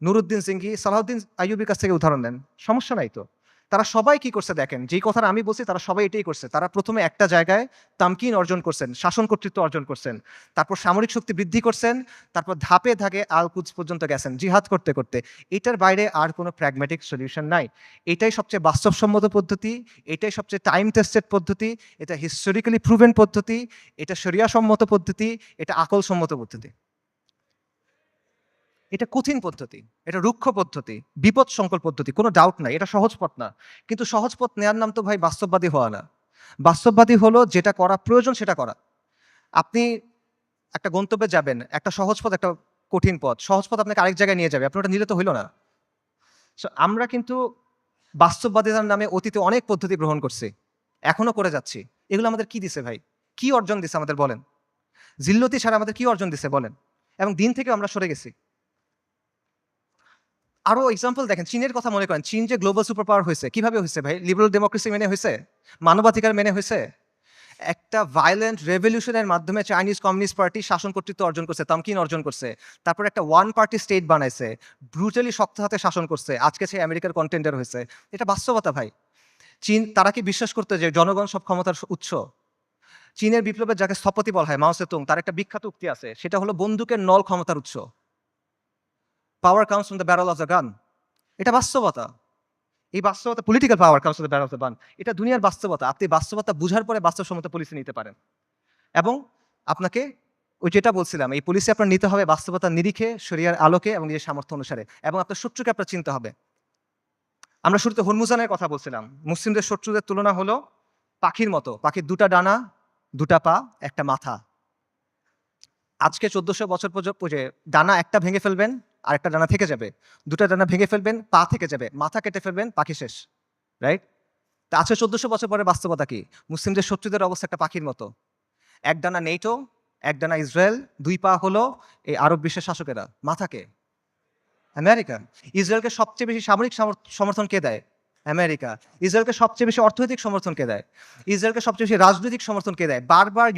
নুরুদ্দিন সিংহি, সালাউদ্দিন আইয়ুবির কাছ থেকে উদাহরণ নেন, সমস্যা নাই তো। তারা সবাই কি করছে দেখেন, যেই কথাটা আমি বলছি তারা সবাই এটাই করছে। তারা প্রথমে একটা জায়গায় তামকিন অর্জন করছেন, শাসন কর্তৃত্ব অর্জন করছেন, তারপর সামরিক শক্তি বৃদ্ধি করছেন, তারপর ধাপে ধাপে আল কুদস পর্যন্ত গেছেন জিহাদ করতে করতে। এটার বাইরে আর কোনো প্র্যাগম্যাটিক সলিউশন নাই। এটাই সবচেয়ে বাস্তবসম্মত পদ্ধতি, এটাই সবচেয়ে টাইম টেস্টেড পদ্ধতি, এটা হিস্টোরিক্যালি প্রুভেন পদ্ধতি, এটা শরিয়া সম্মত পদ্ধতি, এটা আকল সম্মত পদ্ধতি। এটা কঠিন পদ্ধতি, এটা রুক্ষ পদ্ধতি, বিপদ সংকুল পদ্ধতি, কোনো ডাউট নাই, এটা সহজ পথ না। কিন্তু সহজ পথ নেওয়ার নাম তো ভাই বাস্তববাদী হওয়া না। বাস্তববাদী হলো যেটা করা প্রয়োজন সেটা করা। আপনি একটা গন্তব্যে যাবেন, একটা সহজ পথ, একটা কঠিন পথ। সহজ পথ আপনাকে আরেক জায়গায় নিয়ে যাবে, আপনি ওটা নিলে তো হইল না। সো আমরা কিন্তু বাস্তববাদিতার নামে অতীতে অনেক পদ্ধতি গ্রহণ করছি, এখনো করে যাচ্ছি। এগুলো আমাদের কি দিছে ভাই? কি অর্জন দিছে আমাদের বলেন? জিল্লতি ছাড়া আমাদের কি অর্জন দিছে বলেন? এবং দিন থেকে আমরা সরে গেছি। আরো এক্সাম্পল দেখেন, চীনের কথা মনে করেন। চীন যে গ্লোবাল সুপার পাওয়ার হয়েছে, কিভাবে হয়েছে ভাই? লিবারাল ডেমোক্রেসি মেনে হয়েছে? মানবাধিকার মেনে হয়েছে? একটা ভায়োলেন্ট রেভলিউশনের মাধ্যমে চাইনিজ কমিউনিস্ট পার্টি শাসন কর্তৃত্ব অর্জন করছে, তামকিন অর্জন করছে। তারপর একটা ওয়ান পার্টি স্টেট বানাইছে, ব্রুটালি শক্ত হাতে শাসন করছে, আজকে সে আমেরিকার কন্টেন্ডার হয়েছে। এটা বাস্তবতা ভাই। চীন, তারা কি বিশ্বাস করতে যে জনগণ সব ক্ষমতার উৎস? চীনের বিপ্লবের যাকে স্থপতি বলা হয় মাও সেতুং, তার একটা বিখ্যাত উক্তি আছে, সেটা হলো বন্দুকের নল ক্ষমতার উৎস। পাওয়ার comes from the barrel of the gun. এটা বাস্তবতা। এই বাস্তবতা, political power comes from the barrel of the gun. এটা দুনিয়ার বাস্তবতা। আপনি বাস্তবতা বুঝার পরে বাস্তবসম্মত পলিসি নিতে পারেন। এবং আপনাকে ওই যেটা বলছিলাম, এই পলিসি আপনার নিতে হবে বাস্তবতার নিরিখে, শরিয়ার আলোকে এবং নিজের সামর্থ্য অনুসারে, এবং আপনার শত্রুকে আপনার চিনতে হবে। আমরা শুরুতে হরমুজানের কথা বলছিলাম। মুসলিমদের শত্রুদের তুলনা হলো পাখির মতো। পাখির দুটা ডানা, দুটা পা, একটা মাথা। আজকে 1400 বছর পর্যন্ত ডানা একটা ভেঙে ফেলবেন, আর একটা ডানা থেকে যাবে। দুটা ডানা ভেঙে ফেলবেন, পা থেকে যাবে। মাথা কেটে ফেলবেন, পাখি শেষ। রাইট? তা আজকে 1400 বছর পরে বাস্তবতা কি? মুসলিমদের শত্রুদের অবস্থা একটা পাখির মতো। এক ডানা নেটো, এক ডানা ইসরায়েল, দুই পা হলো এই আরব বিশ্বের শাসকেরা। মাথাকে আমেরিকা। ইসরায়েলকে সবচেয়ে বেশি সামরিক সমর্থন কে দেয়? আমেরিকা। ইসরায়েলকে সবচেয়ে বেশি অর্থনৈতিক সমর্থন কে দেয়? ইসরায়েলকে সবচেয়ে বেশি রাজনৈতিক সমর্থন কে দেয়? বারবার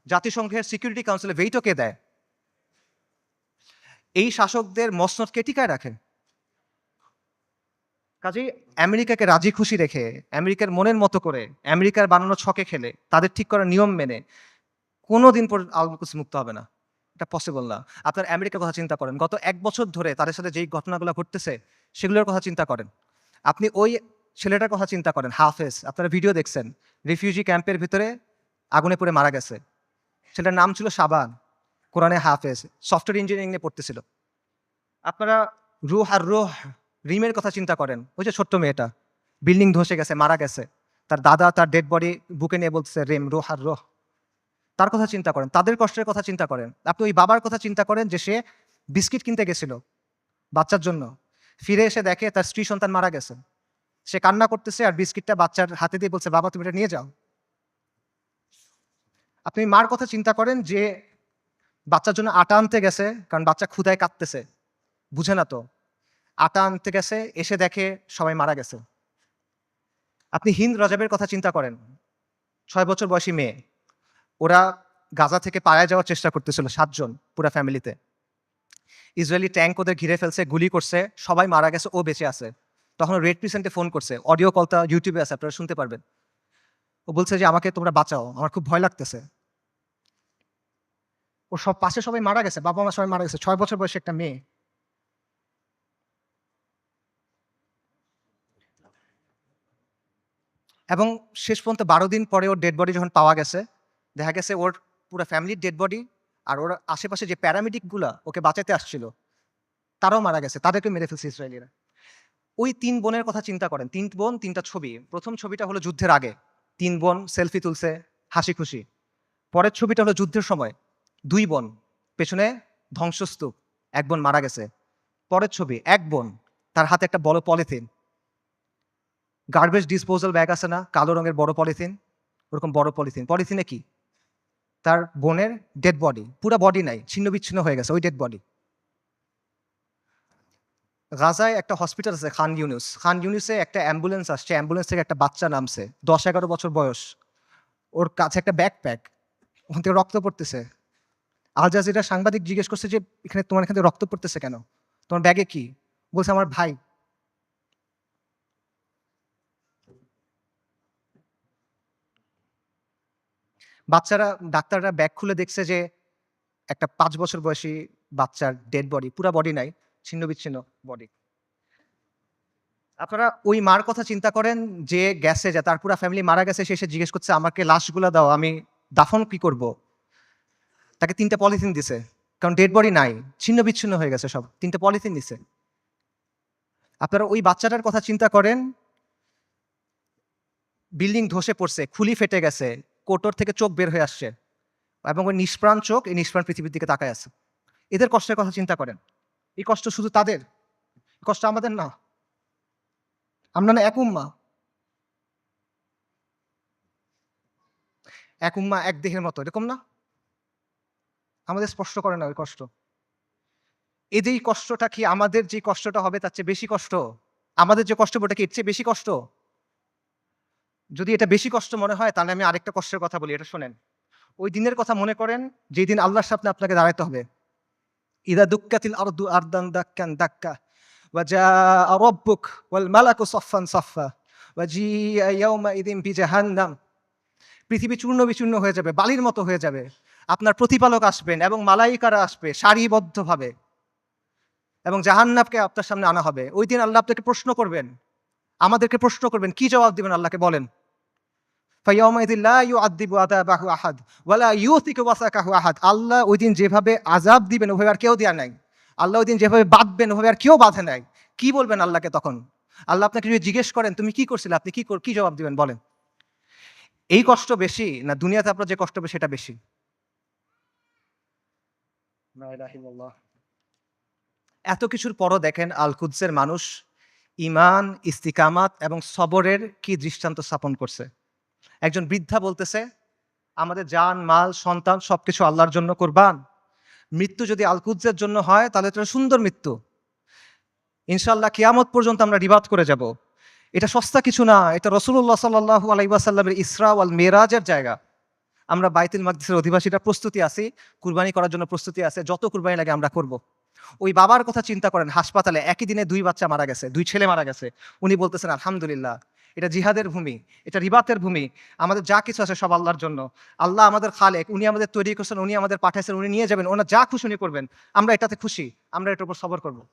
জাতিসংঘের সিকিউরিটি কাউন্সিলে ভেটো কে দেয়? এই শাসকদের মসনদ কে টিকায় রাখে? কাজেই আমেরিকাকে রাজি খুশি রেখে, আমেরিকার মনের মতো করে, আমেরিকার বানানো ছকে খেলে, তাদের ঠিক করা নিয়ম মেনে কোনোদিন পর আল কুদস মুক্ত হবে না। এটা পসিবল না। আপনার আমেরিকার কথা চিন্তা করেন। গত ১ বছর ধরে তাদের সাথে যেই ঘটনাগুলো ঘটতেছে, সেগুলোর কথা চিন্তা করেন। আপনি ওই ছেলেটার কথা চিন্তা করেন, হাফেজ। আপনারা ভিডিও দেখছেন। রিফিউজি ক্যাম্পের ভিতরে আগুনে পুড়ে মারা গেছে। ছেলেটার নাম ছিল শাবান, কোরআনে হাফেজ, সফটওয়্যার ইঞ্জিনিয়ারিং নিয়ে পড়তেছিল। আপনারা রুহ আর রুহ রিমের কথা চিন্তা করেন। ওই যে ছোট্ট মেয়েটা, বিল্ডিং ধসে গেছে, মারা গেছে। তার দাদা তার ডেড বডি বুকে নিয়ে বলতেছে রিম, রুহ আর রুহ। তার কথা চিন্তা করেন, তাদের কষ্টের কথা চিন্তা করেন। আপনি ওই বাবার কথা চিন্তা করেন যে সে বিস্কিট কিনতে গেছিল বাচ্চার জন্য, ফিরে এসে দেখে তার স্ত্রী সন্তান মারা গেছে। সে কান্না করতেছে আর বিস্কিটটা বাচ্চার হাতে দিয়ে বলছে, বাবা তুমি এটা নিয়ে যাও। আপনি মার কথা চিন্তা করেন যে বাচ্চার জন্য আটা আনতে গেছে, কারণ বাচ্চা ক্ষুধায় কাঁদতেছে, বুঝে না তো। আটা আনতে গেছে, এসে দেখে সবাই মারা গেছে। আপনি হিন্দ রাজাবের কথা চিন্তা করেন, 6 বছর বয়সী মেয়ে। ওরা গাজা থেকে পালায় যাওয়ার চেষ্টা করতেছিল 7 জন পুরা ফ্যামিলিতে। ইসরায়েলি ট্যাঙ্ক ওদের ঘিরে ফেলছে, গুলি করছে, সবাই মারা গেছে, ও বেঁচে আছে। তখন রেড ক্রিসেন্টে ফোন করছে, অডিও কলটা ইউটিউবে আছে, আপনারা শুনতে পারবেন। ও বলছে যে আমাকে তোমরা বাঁচাও, আমার খুব ভয় লাগতেছে। ওর সব পাশে সবাই মারা গেছে, বাবা মা সবাই মারা গেছে, 6 বছর বয়সী একটা মেয়ে। এবং শেষ পর্যন্ত 12 দিন পরে ওর ডেড বডি যখন পাওয়া গেছে, দেখা গেছে ওর পুরো ফ্যামিলির ডেড বডি, আর ওর আশেপাশে যে প্যারামেডিকগুলা ওকে বাঁচাতে আসছিল তারাও মারা গেছে, তাদেরকে মেরে ফেলছে ইসরায়েলিরা। ওই ৩ বোনের কথা চিন্তা করেন। ৩ বোন ৩ টা ছবি। ১ম ছবিটা হলো যুদ্ধের আগে। ৩ বোন সেলফি তুলছে, হাসি খুশি। পরের ছবিটা হলো যুদ্ধের সময়। ২ বোন, পেছনে ধ্বংসস্তূপ। ১ বোন মারা গেছে। পরের ছবি ১ বোন, তার হাতে একটা বড় পলিথিন। গার্বেজ ডিসপোজাল ব্যাগ আছে না? কালো রঙের বড় পলিথিন। ওরকম বড় পলিথিন। পলিথিনে কি? তার বোনের ডেড বডি। পুরা বডি নাই, ছিন্ন-বিচ্ছিন্ন হয়ে গেছে ওই ডেড বডি। গাজায় একটা হসপিটাল আছে খান ইউনুস। খান ইউনুসে একটা অ্যাম্বুলেন্স আসছে। অ্যাম্বুলেন্স থেকে একটা বাচ্চা নামছে। ১০-১১ বছর বয়স। ওর কাছে একটা ব্যাকপ্যাক। ওখান থেকে রক্ত পড়তেছে। আল জাজিরা সাংবাদিক জিজ্ঞেস করছে যে, তোমার এখান থেকে রক্ত পড়তেছে কেন? তোমার ব্যাগে কি? বলছে, আমার ভাই। ডাক্তাররা ব্যাগ খুলে দেখছে যে একটা ৫ বছর বয়সী বাচ্চার ডেড বডি, পুরা বডি নাই, ছিন্ন-বিচ্ছিন্ন বডি। আপনারা ওই মার কথা চিন্তা করেন যে গেছে, যে তার পুরা ফ্যামিলি মারা গেছে, সে এসে জিজ্ঞেস করছে, আমাকে লাশগুলা দাও, আমি দাফন কি করব? তাকে ৩ টা পলিথিন দিছে। কারণ ডেড বডি নাই, ছিন্ন-বিচ্ছিন্ন হয়ে গেছে সব। ৩ টা পলিথিন দিছে। আপনারা ওই বাচ্চাটার কথা চিন্তা করেন, বিল্ডিং ধসে পড়ছে, খুলি ফেটে গেছে, কোটর থেকে চোখ বের হয়ে আসছে এবং ওই নিষ্প্রাণ চোখ, এই নিষ্প্রাণ পৃথিবীর দিকে তাকায় আছে। এদের কষ্টের কথা চিন্তা করেন। এই কষ্ট শুধু তাদের, এই কষ্ট আমাদের না। আমরা না এক উম্মাহ। এক উম্মাহ, এক দেহের মতো, এরকম না? আমাদের স্পর্শ করে না ওই কষ্ট। এই যে এই কষ্টটা কি আমাদের যে কষ্টটা হবে তার চেয়ে বেশি কষ্ট? আমাদের যে কষ্ট ওটা কি এর চেয়ে বেশি কষ্ট? যদি এটা বেশি কষ্ট মনে হয় তাহলে আমি আরেকটা কষ্টের কথা বলি, এটা শোনেন। ওই দিনের কথা মনে করেন যেই দিন আল্লাহর সামনে আপনাকে দাঁড়াতে হবে। ইদা দুক্কাতিল আরদু আরদান দাক্কান দাক্কা ওয়া জাআ রাব্বুক ওয়াল মালাকু সাফফান সাফফা ওয়া জিআ ইয়াওমাইযিন বিজাহান্নাম। পৃথিবী চূর্ণ-বিচূর্ণ হয়ে যাবে, বালির মতো হয়ে যাবে। আপনার প্রতিপালক আসবেন এবং মালাইকারা আসবে সারিবদ্ধভাবে এবং জাহান্নামকে আপনার সামনে আনা হবে। ওই দিন আল্লাহ আপনাকে প্রশ্ন করবেন, আমাদেরকে প্রশ্ন করবেন। কি জবাব দিবেন আল্লাহকে বলেন? ফাইয়াউমাইযিন লা ইউআযযিবু আযাবাহু আহাদ ওয়া লা ইউথিকু ওয়াসাকাহু আহাদ। আল্লাহ ওই দিন যেভাবে আযাব দিবেন ওভাবে আর কেউ দেয়া নাই। আল্লাহ ওই দিন যেভাবে বাঁধবেন ওভাবে আর কেউ বাঁধে নাই। কি বলবেন আল্লাহকে তখন? আল্লাহ আপনাকে যদি জিজ্ঞেস করেন তুমি কি করছিলে, আপনি কি জবাব দিবেন বলেন? এই কষ্ট বেশি না দুনিয়াতে আপনার যে কষ্ট হবে সেটা বেশি? লা ইলাহা ইল্লাল্লাহ। এত কিছুর পরও দেখেন আল কুদসের মানুষ ঈমান, ইস্তিকামাত এবং সবরের কি দৃষ্টান্ত স্থাপন করছে। একজন বৃদ্ধা বলতেছে, আমাদের জান, মাল, সন্তান সবকিছু আল্লাহর জন্য কুরবান। মৃত্যু যদি আল কুদসের জন্য হয় তাহলে এটা সুন্দর মৃত্যু। ইনশাআল্লাহ কিয়ামত পর্যন্ত আমরা রিবাদ করে যাব। এটা সস্তা কিছু না, এটা রাসূলুল্লাহ সাল্লাল্লাহু আলাইহি ওয়াসাল্লামের ইসরা ওয়াল মিরাজের জায়গা। আমরা বাইতুল মাকদিসের অধিবাসীরা প্রস্তুতি আছি, কুরবানি করার জন্য প্রস্তুতি আছে। যত কুরবানি লাগে আমরা করব। ওই বাবার কথা চিন্তা করেন, হাসপাতালে একই দিনে ২ বাচ্চা মারা গেছে, ২ ছেলে মারা গেছে। উনি বলতেছেন আলহামদুলিল্লাহ, এটা জিহাদের ভূমি, এটা রিবাতের ভূমি। আমাদের যা কিছু আছে সব আল্লাহর জন্য। আল্লাহ আমাদের খালেক, উনি আমাদের তৈরি করছেন, উনি আমাদের পাঠাইছেন, উনি নিয়ে যাবেন, ওনার যা খুশি উনি করবেন। আমরা এটাতে খুশি, আমরা এটার উপর সবর করব।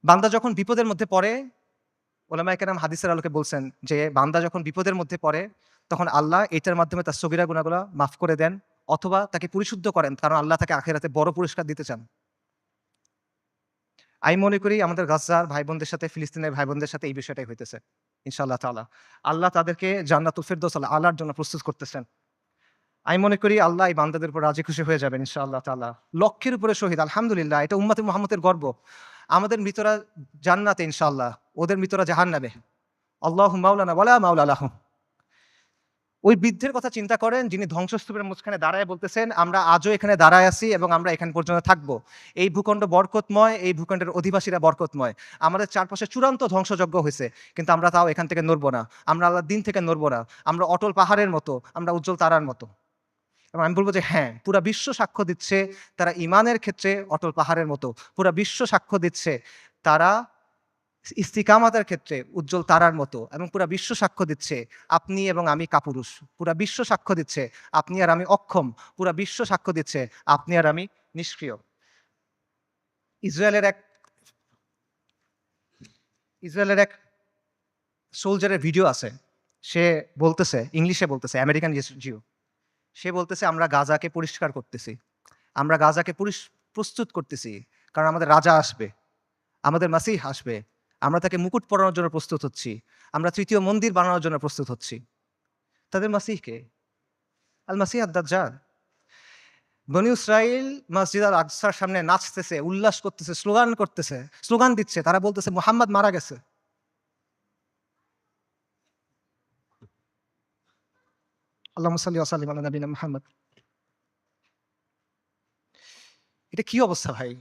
বান্দা যখন বিপদের মধ্যে পড়ে, ওলামায়ে কেরাম হাদিসের আলোকে বলছেন যে বান্দা যখন বিপদের মধ্যে পড়ে তখন আল্লাহ এটার মাধ্যমে তার সগীরা গুনাহগুলো মাফ করে দেন অথবা তাকে পরিশুদ্ধ করেন, কারণ আল্লাহ তাকে আখিরাতে বড় পুরস্কার দিতে চান। আমি মনে করি আমাদের গাজ্জার ভাই বোনদের সাথে, ফিলিস্তিনের ভাই বোনদের সাথে এই বিষয়টাই হইতেছে ইনশাআল্লাহ তাআলা। আল্লাহ তাদেরকে জান্নাতুল ফেরদৌস আলার জন্য প্রস্তুত করতেছেন। আমি মনে করি আল্লাহ এই বান্দাদের উপর রাজি খুশি হয়ে যাবেন ইনশাআল্লাহ তাআলা। লক্ষের উপরে শহীদ, আলহামদুলিল্লাহ, এটা উম্মতে মুহাম্মদের গর্ব। আমাদের মৃতরা জান্নাতে ইনশাআল্লাহ, ওদের মৃতরা জাহান্নামে। আল্লাহু মাওলানা ওয়ালা মাওলা লাহুম। ওই বৃদ্ধের কথা চিন্তা করেন যিনি ধ্বংসস্তূপের মাঝখানে দাঁড়ায় বলতেছেন, আমরা আজও এখানে দাঁড়ায় আছি এবং আমরা এখান পর্যন্ত থাকবো। এই ভূখণ্ড বরকতময়, এই ভূখণ্ডের অধিবাসীরা বরকতময়। আমাদের চারপাশে চূড়ান্ত ধ্বংসযজ্ঞ হয়েছে, কিন্তু আমরা তাও এখান থেকে নড়বো না। আমরা আল্লাহর দিন থেকে নড়বো না। আমরা অটল পাহাড়ের মতো, আমরা উজ্জ্বল তারার মতো। এবং আমি বলবো যে হ্যাঁ, পুরা বিশ্ব সাক্ষ্য দিচ্ছে তারা ঈমানের ক্ষেত্রে অটল পাহাড়ের মতো। পুরা বিশ্ব সাক্ষ্য দিচ্ছে তারা ইস্তিকামাতের ক্ষেত্রে উজ্জ্বল তারার মতো, এবং পুরা বিশ্ব সাক্ষ্য দিচ্ছে আপনি এবং আমি কাপুরুষ। পুরা বিশ্ব সাক্ষ্য দিচ্ছে আপনি আর আমি অক্ষম। পুরা বিশ্ব সাক্ষ্য দিচ্ছে আপনি আর আমি নিষ্ক্রিয়। ইসরায়েলের এক ইসরায়েলের এক সোলজারের ভিডিও আছে। সে বলতেছে, ইংলিশে বলতেছে, আমেরিকান জিও। সে বলতেছে আমরা গাজাকে পরিষ্কার করতেছি, আমরা গাজাকে প্রস্তুত করতেছি, কারণ আমাদের রাজা আসবে, আমাদের মাসিহ আসবে, আমরা তাকে মুকুট পরানোর জন্য প্রস্তুত হচ্ছি, আমরা তৃতীয় মন্দির বানানোর জন্য প্রস্তুত হচ্ছি। তাদের মাসিহকে আল মাসিহ আদ-দাজ্জাল। বনী ইসরাইল মসজিদ আল আকসার সামনে নাচতেছে, উল্লাস করতেছে, স্লোগান দিচ্ছে, তারা বলতেছে মুহাম্মদ মারা গেছে। আল্লাহুম্মা সাল্লি ওয়া সাল্লিম আলা নবিয়িনা মুহাম্মদ। এটা কি অবস্থা ভাই?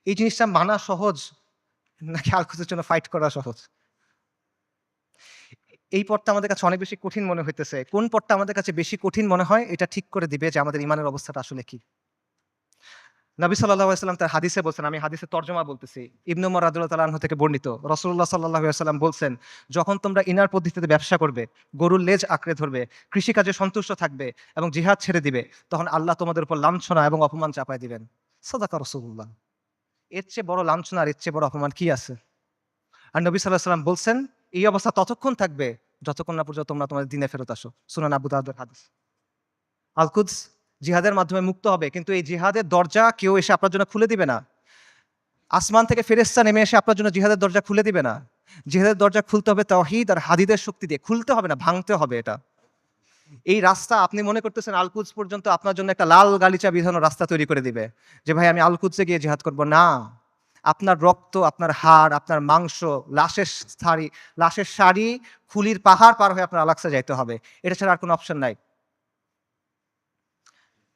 এই জিনিসটা মানা সহজ নাকি আল-কুদসের জন্য ফাইট করা সহজ? এই পথটা আমাদের কাছে অনেক বেশি কঠিন মনে হইতেছে। কোন পথটা আমাদের কাছে বেশি কঠিন মনে হয় এটা ঠিক করে দিবে যে আমাদের ঈমানের অবস্থাটা আসলে কি। নবী সাল্লাল্লাহু আলাইহি ওয়াসাল্লাম তার হাদিসে বলছেন, আমি হাদিসের তর্জমা বলতেছি। ইবনে উমর রাদিয়াল্লাহু তাআলা আনহু থেকে বর্ণিত। রাসূলুল্লাহ সাল্লাল্লাহু আলাইহি ওয়াসাল্লাম বলছেন, যখন তোমরা ইনার পদ্ধতিতে ব্যবসা করবে, গরুর লেজ আঁকড়ে ধরবে, কৃষিকাজে সন্তুষ্ট থাকবে এবং জিহাদ ছেড়ে দিবে, তখন আল্লাহ তোমাদের উপর লাঞ্ছনা এবং অপমান চাপায় দিবেন। সাদাকা রাসূলুল্লাহ। এর চেয়ে বড় লাঞ্ছনা আর এর চেয়ে বড় অপমান কি আছে? আর নবী সাল্লাল্লাহু আলাইহি ওয়াসাল্লাম বলছেন, এই অবস্থা ততক্ষণ থাকবে যতক্ষণ না পর্যন্ত তোমরা তোমাদের দ্বীনে ফেরত আসো। সুনান আবু দাউদের হাদিস। আল-কুদস জিহাদের মাধ্যমে মুক্ত হবে, কিন্তু এই জিহাদের দরজা কেউ এসে আপনার জন্য খুলে দিবে না। আসমান থেকে ফেরেশতা নেমে এসে আপনার জন্য জিহাদের দরজা খুলে দিবে না। জিহাদের দরজা খুলতে হবে তাওহীদ আর হাদিদের শক্তি দিয়ে। খুলতে হবে না, ভাঙতে হবে এটা। এই রাস্তা আপনি মনে করতেছেন আল-কুদস পর্যন্ত আপনার জন্য একটা লাল গালিচা বিধানো রাস্তা তৈরি করে দিবে। যে ভাই আমি আল-কুদসে গিয়ে জিহাদ করব না। আপনার রক্ত, আপনার হাড়, আপনার মাংস, লাশের শাড়ি, খুলির পাহাড় পার হয়ে আপনার আল-আকসা যাইতে হবে। এটা ছাড়া আর কোনো অপশন নাই।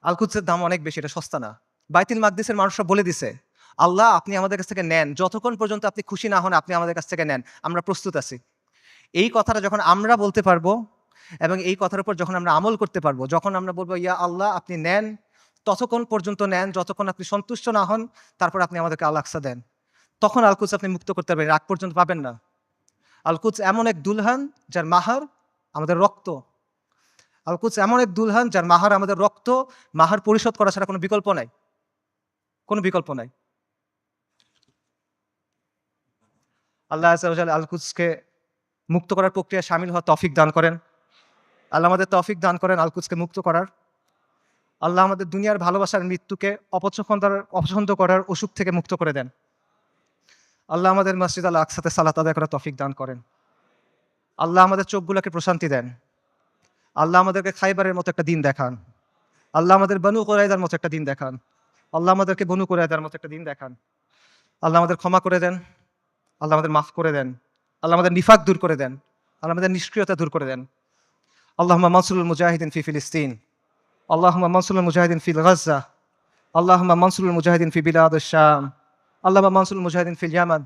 আল-কুদসের দাম অনেক বেশি, এটা সস্তা না। বাইতুল মাকদিসের মানুষরা বলে দিছে, আল্লাহ আপনি আমাদের কাছ থেকে নেন, যতক্ষণ পর্যন্ত আপনি খুশি না হন আপনি আমাদের কাছ থেকে নেন, আমরা প্রস্তুত আছি। এই কথাটা যখন আমরা বলতে পারবো এবং এই কথার উপর যখন আমরা আমল করতে পারবো, যখন আমরা বলবো ইয়া আল্লাহ আপনি নেন, ততক্ষণ পর্যন্ত নেন যতক্ষণ আপনি সন্তুষ্ট না হন, তারপর আপনি আমাদেরকে আল-আকসা দেন, তখন আল-কুদস আপনি মুক্ত করতে পারবেন, আগ পর্যন্ত পাবেন না। আল-কুদস এমন এক দুলহান যার মাহার আমাদের রক্ত। আল-কুদস এমন এক দুলহান যার মাহার আমাদের রক্ত, মাহার পরিশোধ করা ছাড়া কোনো বিকল্প নাই, কোনো বিকল্প নাই। আল্লাহ আযজা ওয়া জাল্লা আল-কুদসকে মুক্ত করার প্রক্রিয়ায় শামিল হওয়ার তৌফিক দান করেন। আল্লাহ আমাদের তৌফিক দান করেন আল-কুদসকে মুক্ত করার। আল্লাহ আমাদের দুনিয়ার ভালোবাসার মৃত্যুকে অপছন্দ করার অসুখ থেকে মুক্ত করে দেন। আল্লাহ আমাদের মসজিদ আল আকসাতে সালাত আদায় করার তৌফিক দান করেন। আল্লাহ আমাদের চোখগুলোকে প্রশান্তি দেন। আল্লাহ আমাদেরকে খাইবারের মতো একটা দিন দেখান। আল্লাহ আমাদের বনু কুরাইযার মতো একটা দিন দেখান। আল্লাহ আমাদেরকে বনু কুরাইযার মতো একটা দিন দেখান। আল্লাহ আমাদের ক্ষমা করে দেন। আল্লাহ আমাদের মাফ করে দেন। আল্লাহ আমাদের নিফাক দূর করে দেন। আল্লাহ আমাদের নিষ্ক্রিয়তা দূর করে দেন। আল্লাহুম্মা মানসুরুল মুজাহিদিন ফি ফিলিস্তিন। আল্লাহুম্মা মানসুরুল মুজাহিদিন ফি গাজ্জা। আল্লাহুম্মা মানসুরুল মুজাহিদিন ফি বিলাদিশ শাম। আল্লাহুম্মা মানসুরুল মুজাহিদিন ফিল ইয়ামান।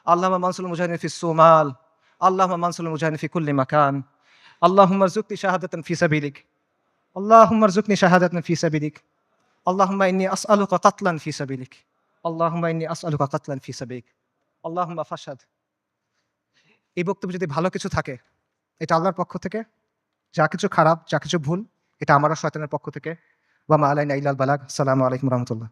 আল্লাহুম্মা মানসুরুল মুজাহিদিন ফিস সোমাল। আল্লাহুম্মা মানসুরুল মুজাহিদিন ফি কুল্লি মাকান। আল্লাহুম্মা রযুকনি শাহাদাতান ফি সাবিলিক। আল্লাহুম্মা রযুকনি শাহাদাতান ফি সাবিলিক। আল্লাহুম্মা ইন্নী আসআলুকা কাতলান ফি সাবিলিক। আল্লাহুম্মা ইন্নী আসআলুকা কাতলান ফি সাবিলিক। আল্লাহুম্মা ফাশহাদ। এই বক্তব্যে যদি ভালো কিছু থাকে এটা আল্লাহর পক্ষ থেকে, যা কিছু খারাপ, যা কিছু ভুল এটা আমার আর শয়তানের পক্ষ থেকে। ওয়া মা আলাইনা ইল্লাল বালাগ। আসসালামু আলাইকুম ওয়া রাহমাতুল্লাহ।